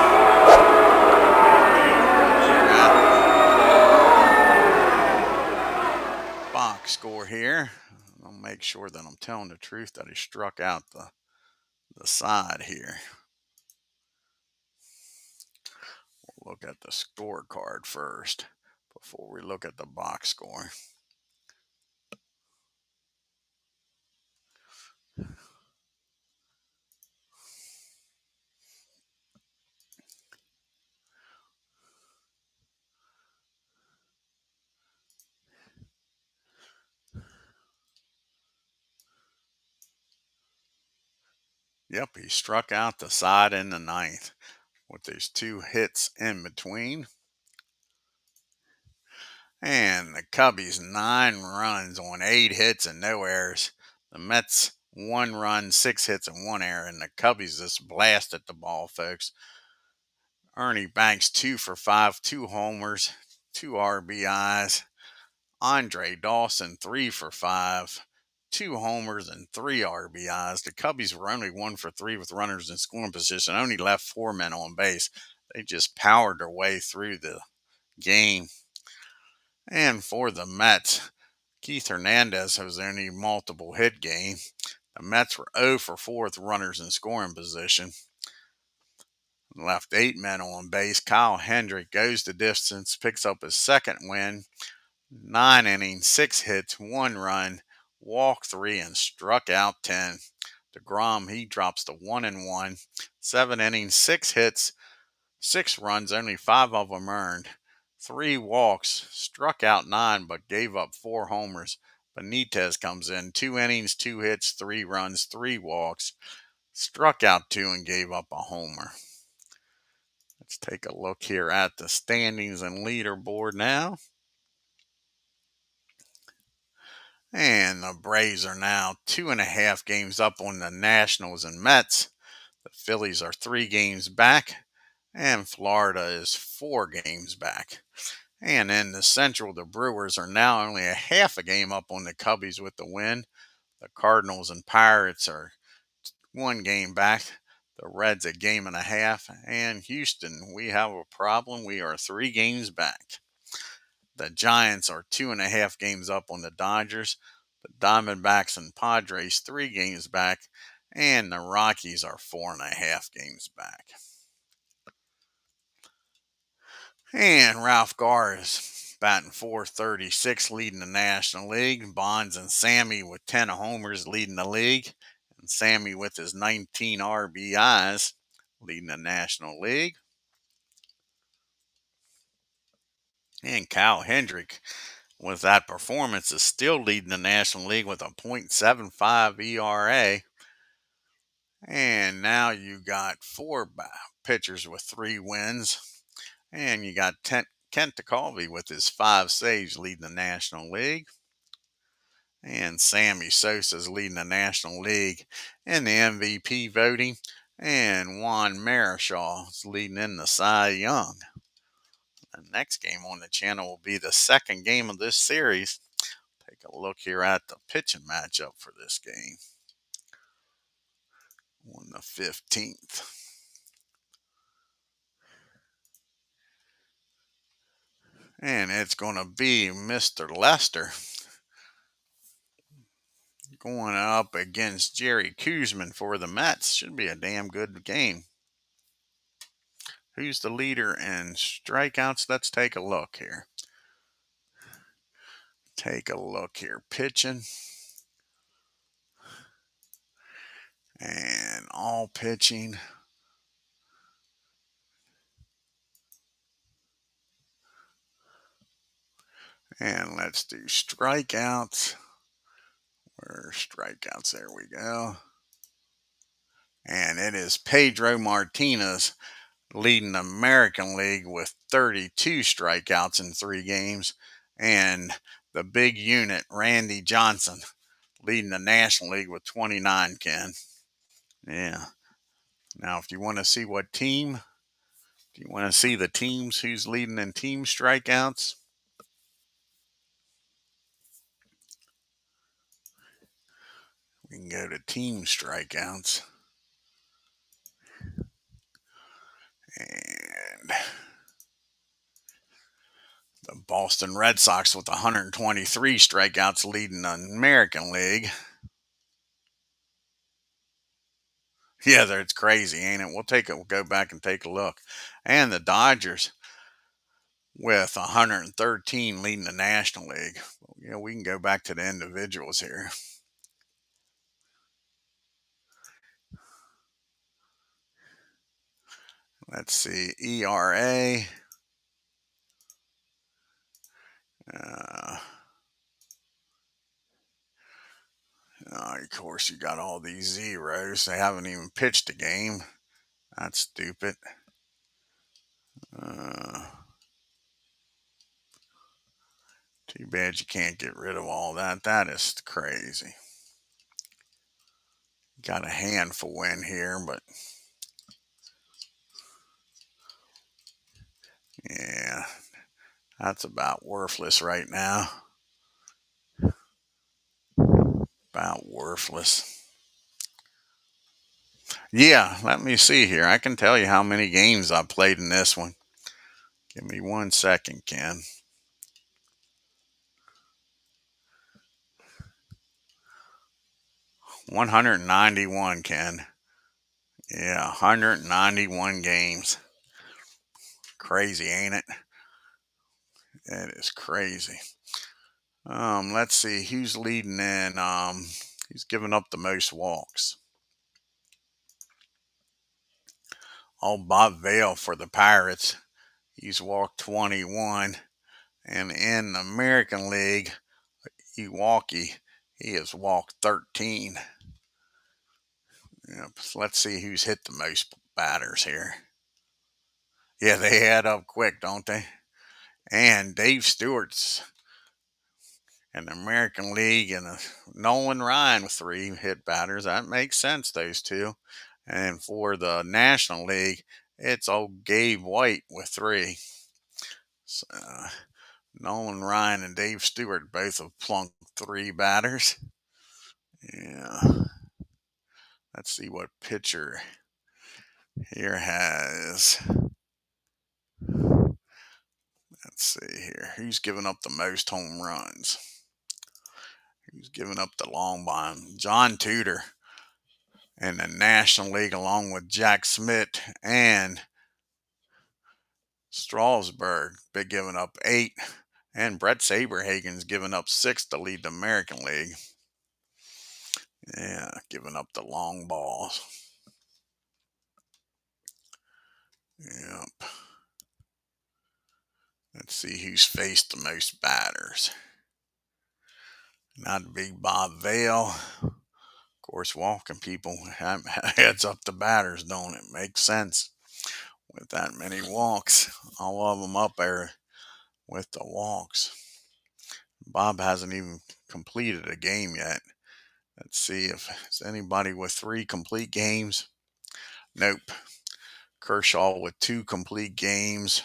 Box score here. I'll make sure that I'm telling the truth that he struck out the side here. We'll look at the scorecard first before we look at the box score. Yep, he struck out the side in the 9th with these 2 hits in between. And the Cubbies 9 runs on 8 hits and no errors. The Mets 1 run, 6 hits and 1 error. And the Cubbies just blasted the ball, folks. Ernie Banks 2 for 5, 2 homers, 2 RBIs. Andre Dawson 3 for 5, 2 homers and 3 RBIs. The Cubbies were only 1 for 3 with runners in scoring position. Only left 4 men on base. They just powered their way through the game. And for the Mets, Keith Hernandez has only multiple hit game. The Mets were 0 for 4 with runners in scoring position. Left 8 men on base. Kyle Hendricks goes the distance, picks up his second win. 9 innings, 6 hits, 1 run, walked 3, and struck out 10. deGROM, he drops to 1-1. 7 innings, 6 hits, 6 runs, only 5 of them earned. 3 walks, struck out 9, but gave up 4 homers. Benitez comes in, 2 innings, 2 hits, 3 runs, 3 walks, struck out 2, and gave up a homer. Let's take a look here at the standings and leaderboard now. And the Braves are now 2.5 games up on the Nationals and Mets. The Phillies are 3 games back, and Florida is 4 games back. And in the Central, the Brewers are now only a half a game up on the Cubbies with the win. The Cardinals and Pirates are 1 game back. The Reds a game and a half. And Houston, we have a problem. We are 3 games back. The Giants are 2.5 games up on the Dodgers. The Diamondbacks and Padres 3 games back. And the Rockies are 4.5 games back. And Ralph Garr is batting .436, leading the National League. Bonds and Sammy with 10 homers leading the league. And Sammy with his 19 RBIs leading the National League. And Kyle Hendricks, with that performance, is still leading the National League with a .75 ERA. And now you got 4 pitchers with 3 wins. And you got Kent Tekulve with his 5 saves leading the National League. And Sammy Sosa's leading the National League in the MVP voting. And Juan Marichal is leading in the Cy Young. The next game on the channel will be the second game of this series. Take a look here at the pitching matchup for this game on the 15th. And it's going to be Mr. Lester going up against Jerry Koosman for the Mets. Should be a damn good game. who's the leader in strikeouts? Let's take a look here. Take a look here. Pitching. And all pitching. And let's do strikeouts. Where are strikeouts? There we go. And it is Pedro Martinez leading the American League with 32 strikeouts in 3 games. And the big unit, Randy Johnson, leading the National League with 29, Ken. Yeah. Now, if you want to see what team, do you want to see the teams who's leading in team strikeouts? We can go to team strikeouts. And the Boston Red Sox with 123 strikeouts leading the American League. Yeah, it's crazy, ain't it? We'll go back and take a look. And the Dodgers with 113 leading the National League. We can go back to the individuals here. Let's see, ERA. Of course, you got all these zeros. They haven't even pitched a game. That's stupid. Too bad you can't get rid of all that. That is crazy. Got a handful in here, but yeah, that's about worthless right now. About worthless. Yeah, let me see here. I can tell you how many games I played in this one. Give me 1 second, Ken. 191, Ken. Yeah, 191 games. Crazy, ain't it? It is crazy. Let's see who's leading in. Who's giving up the most walks? Oh, Bob Vale for the Pirates. He's walked 21. And in the American League, Milwaukee, he has walked 13. Yep. So let's see who's hit the most batters here. Yeah, they add up quick, don't they? And Dave Stewart's in the American League, and Nolan Ryan with 3 hit batters. That makes sense, those two. And for the National League, it's old Gabe White with 3. So, Nolan Ryan and Dave Stewart both have plunked 3 batters. Yeah. Let's see what pitcher here has. Let's see here. Who's given up the most home runs? Who's given up the long bomb? John Tudor in the National League, along with Jack Smith and Strasburg. Been giving up 8. And Brett Saberhagen's given up 6 to lead the American League. Yeah, giving up the long balls. Yep. Let's see who's faced the most batters. Not big Bob Vale. Of course, walking people heads up the batters, don't it? Makes sense with that many walks. All of them up there with the walks. Bob hasn't even completed a game yet. Let's see if there's anybody with 3 complete games. Nope. Kershaw with 2 complete games,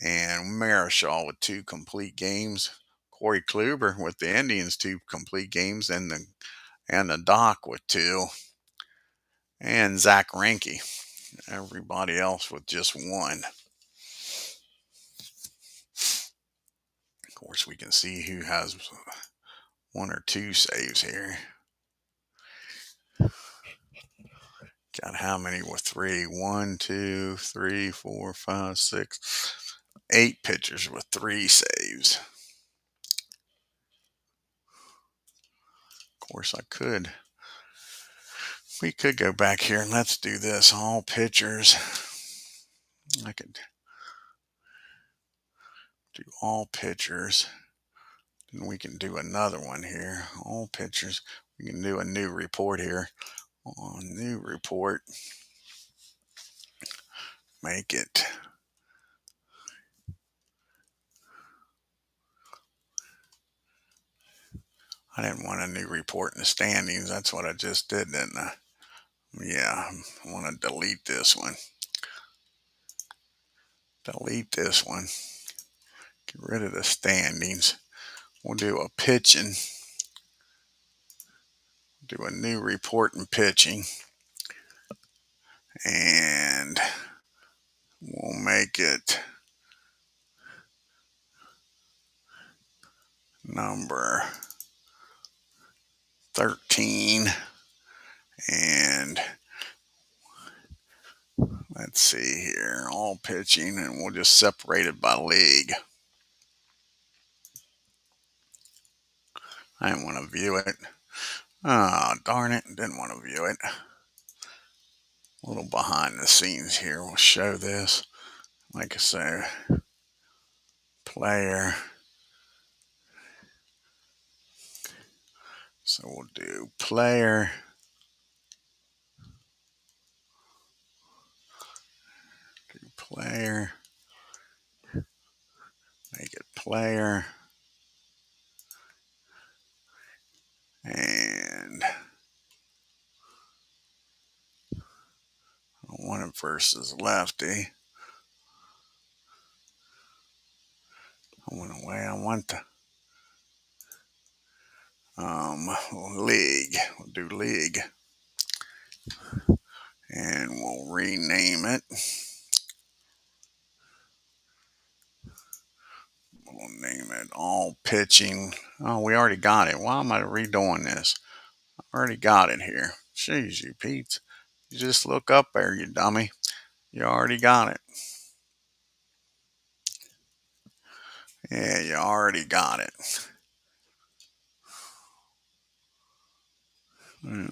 and Marichal with 2 complete games. Corey Kluber with the Indians 2 complete games, and the Doc with 2, and Zach Greinke. Everybody else with just 1. Of course, we can see who has 1 or 2 saves here. Got how many with three? 1, 2, 3, 4, 5, 6, 8 pitchers with 3 saves. Of course, we could go back here and let's do this. All pitchers. I could do all pitchers. And we can do another one here. All pitchers. We can do a new report here. On new report. Make it. I didn't want a new report in the standings. That's what I just did, didn't I? Yeah, I want to delete this one. Delete this one. Get rid of the standings. We'll do a pitching. Do a new report in pitching. And we'll make it number 13. And let's see here. All pitching. And we'll just separate it by league. I didn't want to view it. Oh, darn it. Didn't want to view it. A little behind the scenes here. We'll show this. Like I say, player. So we'll do player. Do player. Make it player. And I want it versus lefty. I went away. I want the league. We'll do league. And we'll rename it. We'll name it all pitching. Oh, we already got it. Why am I redoing this? I already got it here. Jeez, you Pete. You just look up there, you dummy. You already got it. Yeah, you already got it. There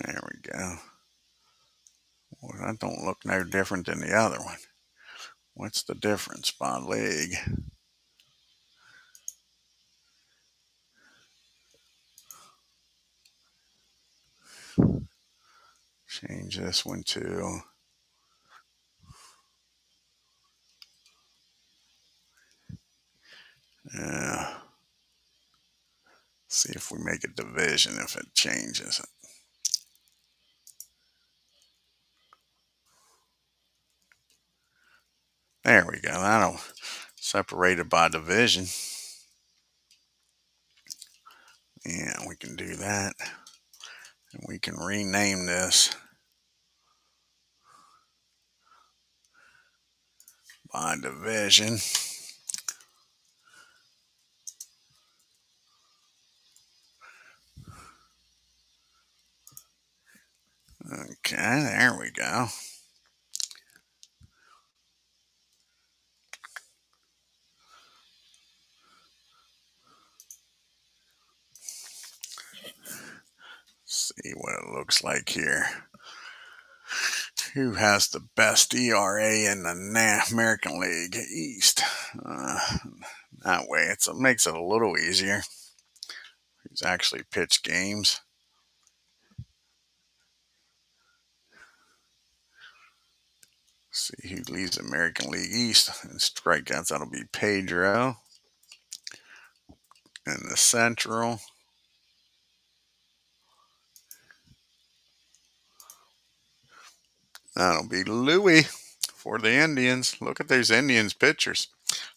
we go. Well, that don't look no different than the other one. What's the difference by league? Change this one to see if we make a division, if it changes it. There we go. That'll separate it by division. Yeah, we can do that. And we can rename this by division. Okay, there we go. See what it looks like here. Who has the best ERA in the American League East? That way it makes it a little easier. Who's actually pitched games. See who leads the American League East in strikeouts. That'll be Pedro. And the Central. That'll be Louis for the Indians. Look at those Indians pitchers.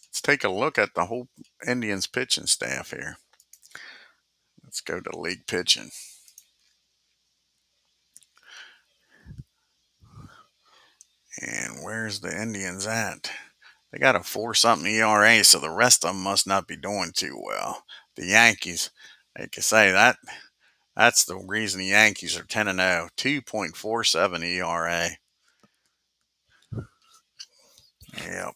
Let's take a look at the whole Indians pitching staff here. Let's go to league pitching. And where's the Indians at? They got a 4-something ERA, so the rest of them must not be doing too well. The Yankees, like I say, that That's the reason the Yankees are 10-0, 2.47 ERA. Yep.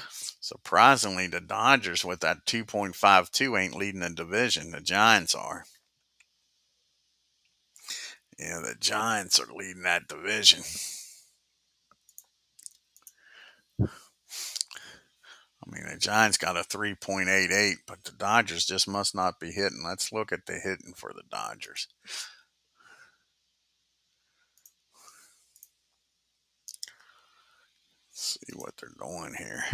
Surprisingly, the Dodgers with that 2.52 ain't leading the division. The Giants are. Yeah, the Giants are leading that division. I mean, the Giants got a 3.88, but the Dodgers just must not be hitting. Let's look at the hitting for the Dodgers. See what they're doing here.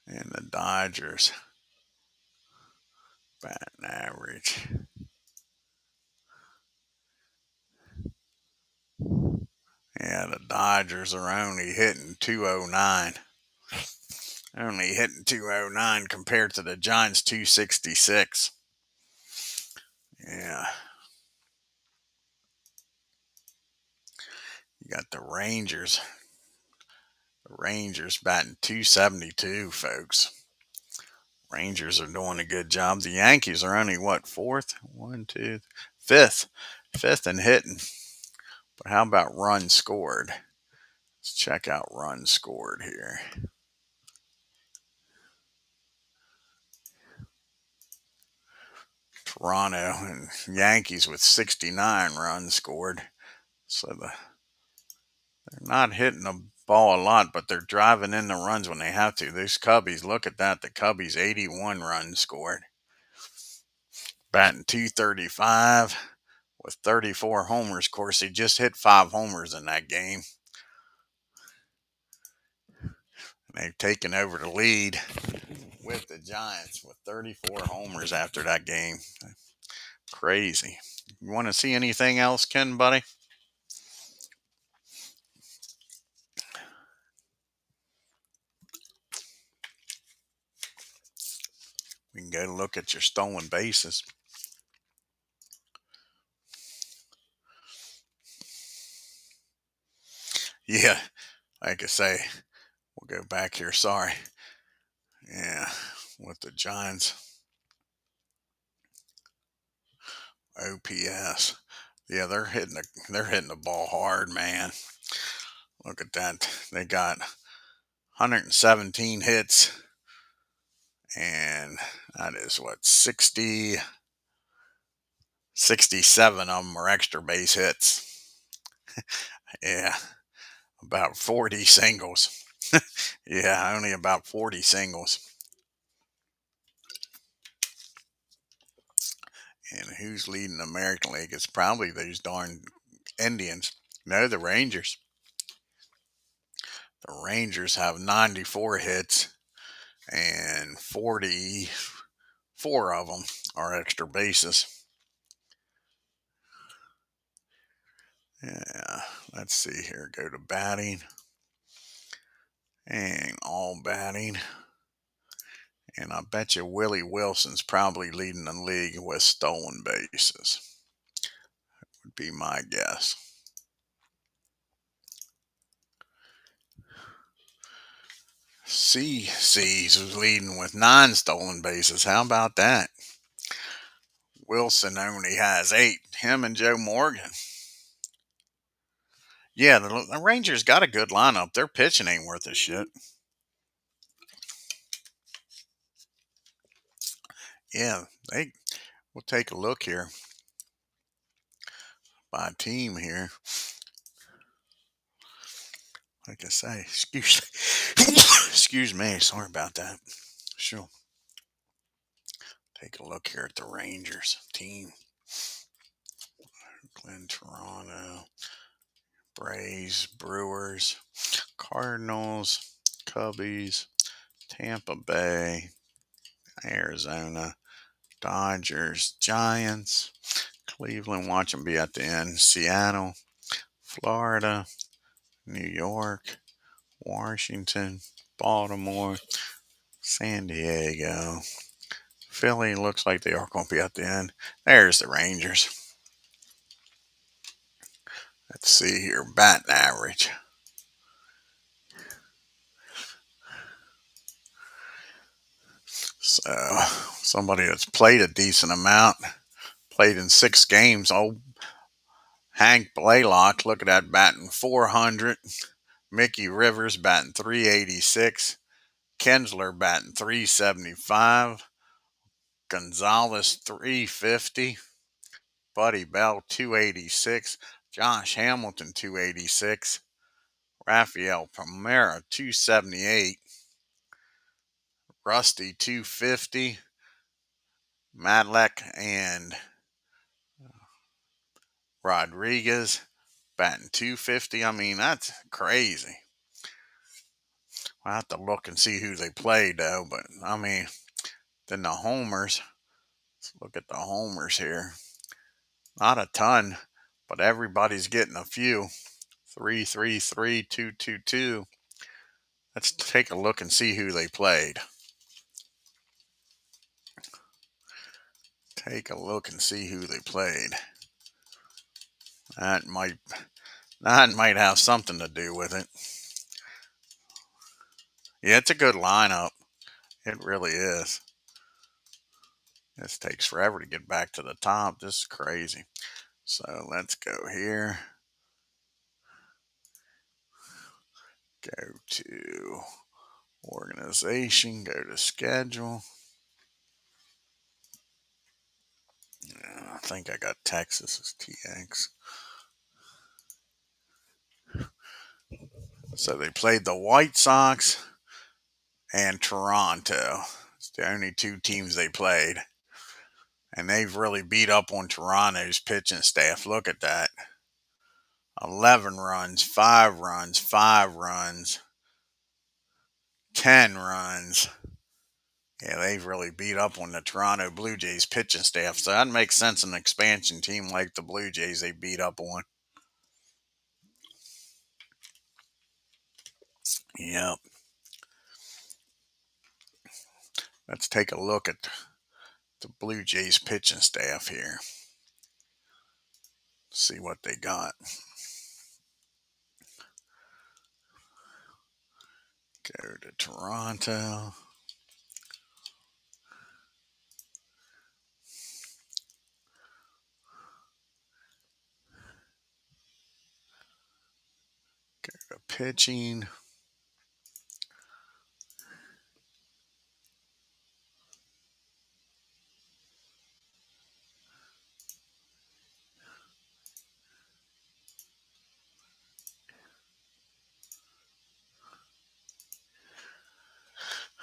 And the Dodgers batting average. Yeah, the Dodgers are only hitting 209. Only hitting 209 compared to the Giants 266. Yeah. You got the Rangers. The Rangers batting 272, folks. Rangers are doing a good job. The Yankees are only what, fourth? One, two, fifth. Fifth in hitting. But how about runs scored? Let's check out runs scored here. Toronto and Yankees with 69 runs scored. So they're not hitting the ball a lot, but they're driving in the runs when they have to. Those Cubbies, look at that. The Cubbies, 81 runs scored. Batting 235 with 34 homers. Of course, he just hit 5 homers in that game. And they've taken over the lead with the Giants with 34 homers after that game. Crazy. You want to see anything else, Ken, buddy? We can go look at your stolen bases. Yeah, like I say, we'll go back here. Sorry. Yeah, with the Giants. OPS. Yeah, they're hitting the ball hard, man. Look at that. They got 117 hits, and that is what 67 of them are extra base hits. Yeah, about 40 singles. Yeah, only about 40 singles. And who's leading the American League? It's probably those darn Indians. No, the Rangers. The Rangers have 94 hits, and 44 of them are extra bases. Yeah, let's see here. Go to batting. And all batting. And I bet you Willie Wilson's probably leading the league with stolen bases. Would be my guess. CC's is leading with 9 stolen bases. How about that? Wilson only has 8. Him and Joe Morgan. Yeah, the Rangers got a good lineup. Their pitching ain't worth a shit. Yeah, we'll take a look here by team here. Like I say, excuse me. Sorry about that. Sure. Take a look here at the Rangers team. Oakland, Toronto, Braves, Brewers, Cardinals, Cubbies, Tampa Bay, Arizona, Dodgers, Giants, Cleveland, watch them be at the end, Seattle, Florida, New York, Washington, Baltimore, San Diego, Philly. Looks like they are going to be at the end. There's the Rangers. Let's see here, batting average. So, somebody that's played a decent amount, played in 6 games. Old Hank Blaylock, look at that, batting 400. Mickey Rivers batting 386. Kinsler batting 375. Gonzalez 350. Buddy Bell 286. Josh Hamilton 286. Rafael Palmeira 278. Rusty 250. Madlek and Rodriguez batting 250. I mean, that's crazy. I have to look and see who they played, though. But, I mean, then the homers. Let's look at the homers here. Not a ton, but everybody's getting a few. 333, 222. Let's take a look and see who they played. Take a look and see who they played. That might have something to do with it. Yeah, it's a good lineup. It really is. This takes forever to get back to the top. This is crazy. So let's go here. Go to organization. Go to schedule. I think I got Texas as TX. So they played the White Sox and Toronto. It's the only 2 teams they played. And they've really beat up on Toronto's pitching staff. Look at that. 11 runs, 5 runs, 5 runs, 10 runs. Yeah, they've really beat up on the Toronto Blue Jays pitching staff. So that makes sense, an expansion team like the Blue Jays they beat up on. Yep. Let's take a look at the Blue Jays pitching staff here. See what they got. Go to Toronto. Go to pitching.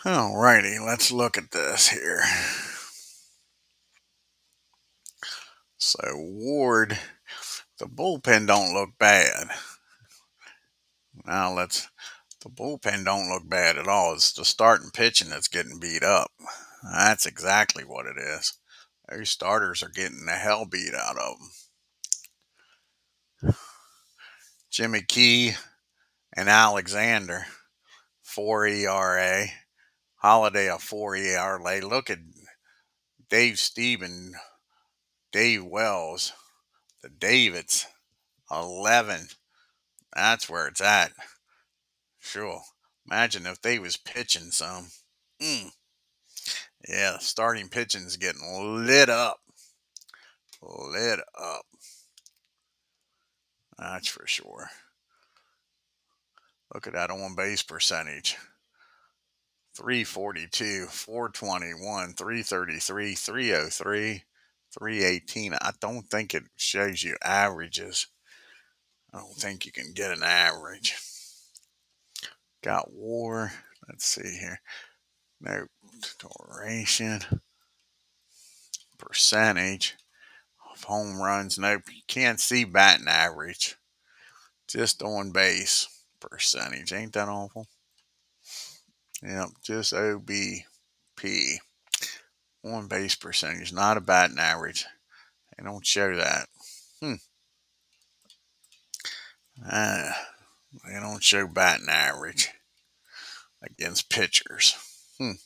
Alrighty, let's look at this here. So Ward, the bullpen don't look bad. Now the bullpen don't look bad at all. It's the starting pitching that's getting beat up. That's exactly what it is. Those starters are getting the hell beat out of them. Jimmy Key and Alexander, 4 ERA. Holiday, a 4 ERA. Look at Dave Stephen, Dave Wells, the Davids, 11. That's where it's at. Sure. Imagine if they was pitching some. Yeah, starting pitching is getting lit up. Lit up. That's for sure. Look at that on base percentage. 342, 421, 333, 303, 318. I don't think it shows you averages. I don't think you can get an average. Got WAR. Let's see here. No duration. Percentage of home runs. Nope, you can't see batting average. Just on base percentage. Ain't that awful? Yep, just OBP. On base percentage, not a batting average. They don't show that. They don't show batting average against pitchers. But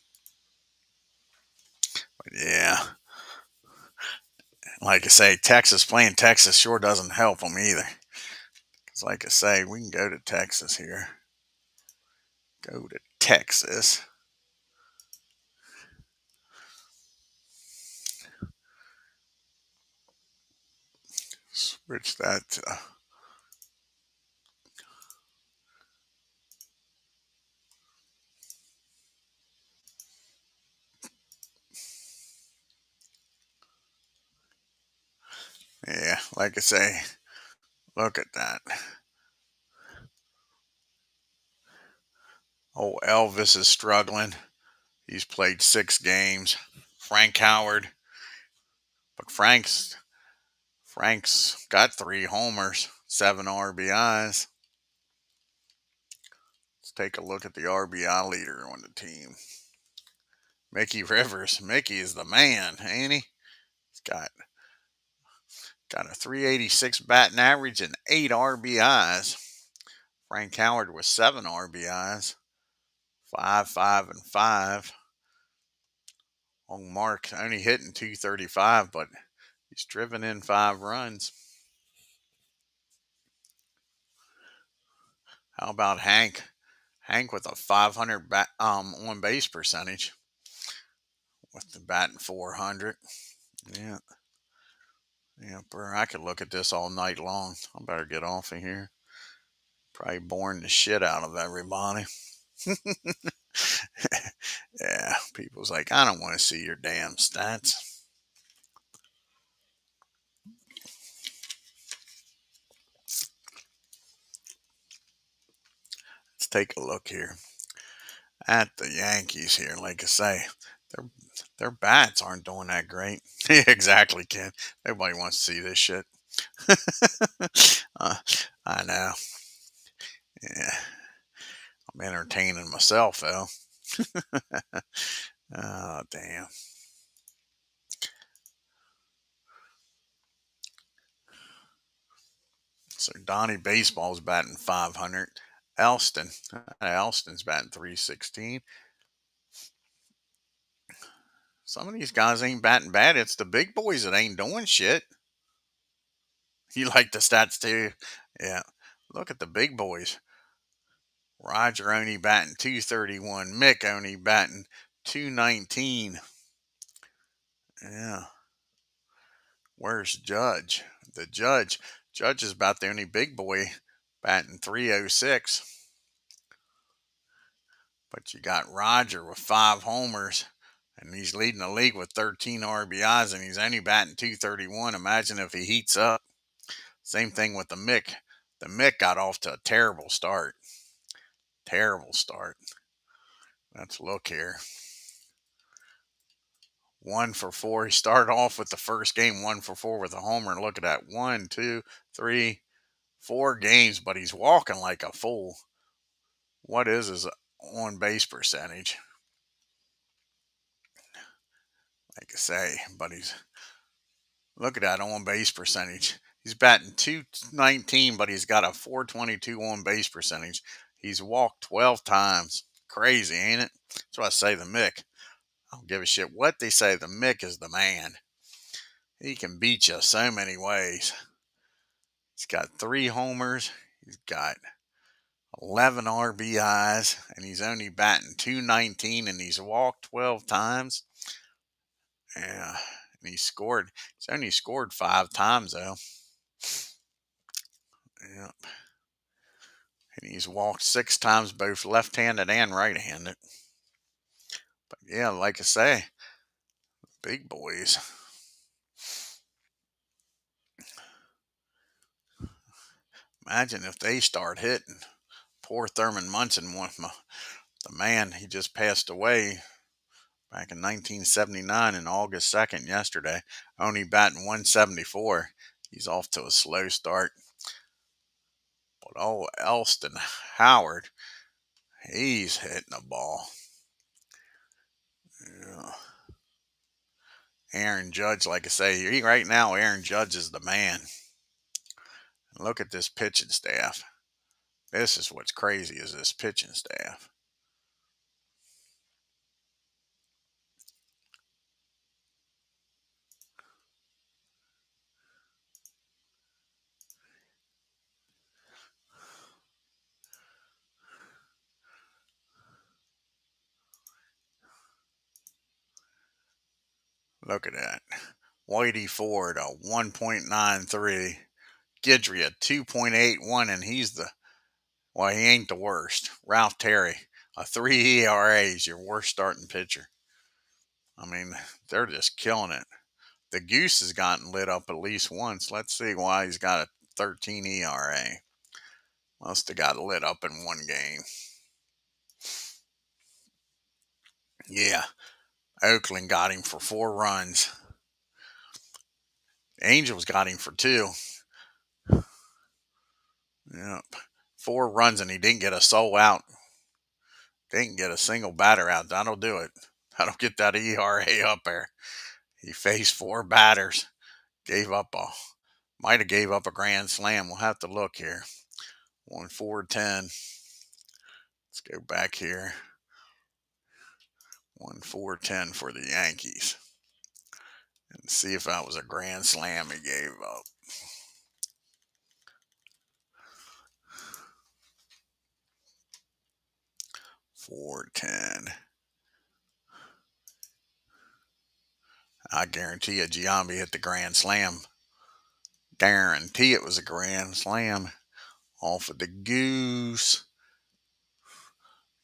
yeah, like I say, playing Texas sure doesn't help them either. Because like I say, we can go to Texas here. Go to Texas. which that yeah, like I say, look at that. Oh, Elvis is struggling. He's played 6 games. Frank Howard, but Frank's got 3 homers, 7 RBIs. Let's take a look at the RBI leader on the team. Mickey Rivers. Mickey is the man, ain't he? He's got a 386 batting average and 8 RBIs. Frank Howard with 7 RBIs, 5, 5, and 5. On Mark only hitting 235, but he's driven in 5 runs. How about Hank? Hank with a 500 on base percentage with the batting 400. Yeah, yeah, bro. I could look at this all night long. I better get off of here. Probably boring the shit out of everybody. Yeah, people's like, I don't want to see your damn stats. Let's take a look here at the Yankees here. Like I say, their their bats aren't doing that great. Exactly, Ken. Nobody wants to see this shit. uh, I know. Yeah, I'm entertaining myself though. Oh damn. So Donnie Baseball's batting 500. Elston's batting 316. Some of these guys ain't batting bad. It's the big boys that ain't doing shit. You like the stats too? Yeah. Look at the big boys. Roger only batting 231. Mick only batting 219. Yeah. Where's Judge? The Judge is about the only big boy batting 306. But you got Roger with 5 homers, and he's leading the league with 13 RBIs, and he's only batting 231. Imagine if he heats up. Same thing with the Mick. The Mick got off to a terrible start. Terrible start. Let's look here. 1 for 4. He started off with the first game 1 for 4 with a homer. And look at that. 1, 2, 3, 4 games, but he's walking like a fool. What is his on base percentage? Like I say, but he's look at that on base percentage. He's batting 219, but he's got a 422 on base percentage. He's walked 12 times. Crazy, ain't it? That's why I say the Mick. I don't give a shit what they say. The Mick is the man. He can beat you so many ways. He's got 3 homers. He's got 11 RBIs, and he's only batting 219, and he's walked 12 times. Yeah, and he's only scored 5 times though. Yeah, and he's walked 6 times, both left-handed and right-handed. But yeah, like I say, big boys. Imagine if they start hitting. Poor Thurman Munson, the man, he just passed away back in 1979 in August 2nd yesterday. Only batting 174. He's off to a slow start. But oh, Elston Howard, he's hitting the ball. Yeah. Aaron Judge, like I say, right now, Aaron Judge is the man. Look at this pitching staff. This is what's crazy is this pitching staff. Look at that. Whitey Ford, a 1.93. Gidry 2.81, and well, he ain't the worst. Ralph Terry, a 3 ERA is your worst starting pitcher. I mean, they're just killing it. The Goose has gotten lit up at least once. Let's see why he's got a 13 ERA. Must have got lit up in one game. Yeah, Oakland got him for 4 runs. Angels got him for 2. Yep. 4 runs, and he didn't get a soul out. Didn't get a single batter out. That'll do it. That'll get that ERA up there. He faced 4 batters. Might have gave up a grand slam. We'll have to look here. 1-4-10. Let's go back here. 1-4-10 for the Yankees. And see if that was a grand slam he gave up. .410. I guarantee you Giambi hit the grand slam. Guarantee it was a grand slam. Off of the Goose.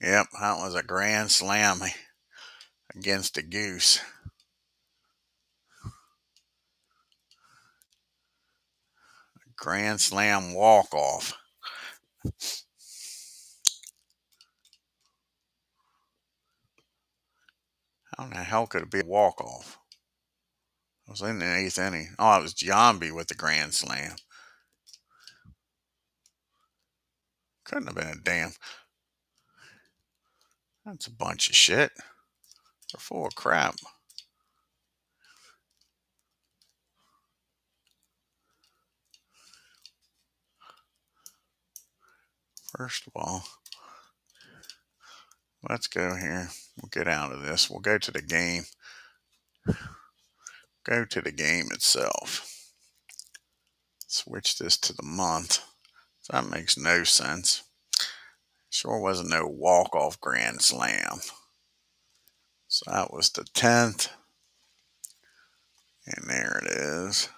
Yep, that was a grand slam against the Goose. Grand slam walk-off. How in the hell could it be a walk-off? It was in the 8th inning. Oh, it was Giambi with the grand slam. Couldn't have been a damn. That's a bunch of shit. They're full of crap. First of all, let's go here. We'll get out of this. We'll go to the game. Go to the game itself. Switch this to the month. So that makes no sense. Sure wasn't no walk-off grand slam. So that was the 10th. And there it is.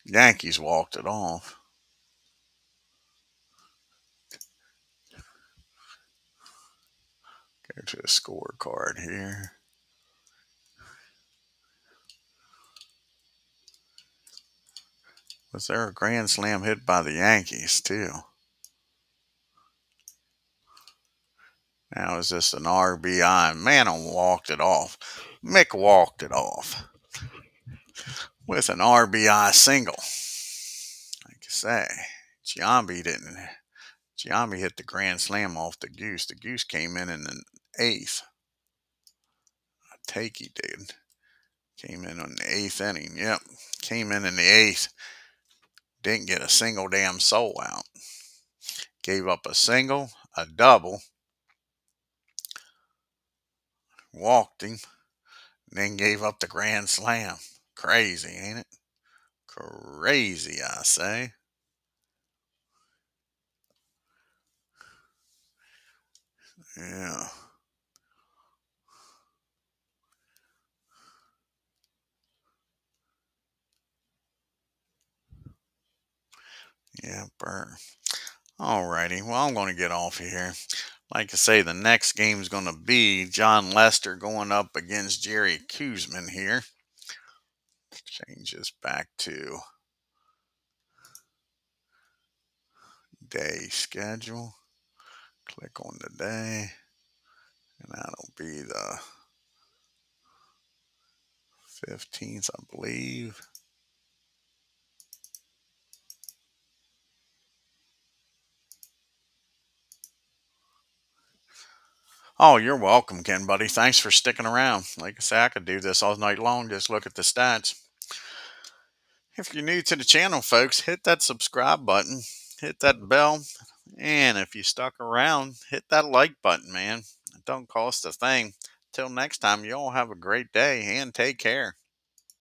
Yankees walked it off. Go to the scorecard here. Was there a grand slam hit by the Yankees too? Now is this an RBI? Manning walked it off. Mick walked it off with an RBI single. Like I say, Giambi didn't. Giambi hit the grand slam off the Goose. The Goose came in the 8th. I take he did. Came in on the 8th inning. Yep. Came in the 8th. Didn't get a single damn soul out. Gave up a single, a double. Walked him. And then gave up the grand slam. Crazy, ain't it? Crazy, I say. Yeah. Yeah, burn. Alrighty. Well, I'm going to get off here. Like I say, the next game is going to be John Lester going up against Jerry Koosman here. Change this back to day schedule. Click on the day. And that'll be the 15th, I believe. Oh, you're welcome, Ken, buddy. Thanks for sticking around. Like I say, I could do this all night long. Just look at the stats. If you're new to the channel, folks, hit that subscribe button, hit that bell, and if you stuck around, hit that like button, man. It don't cost a thing. Till next time, you all have a great day and take care.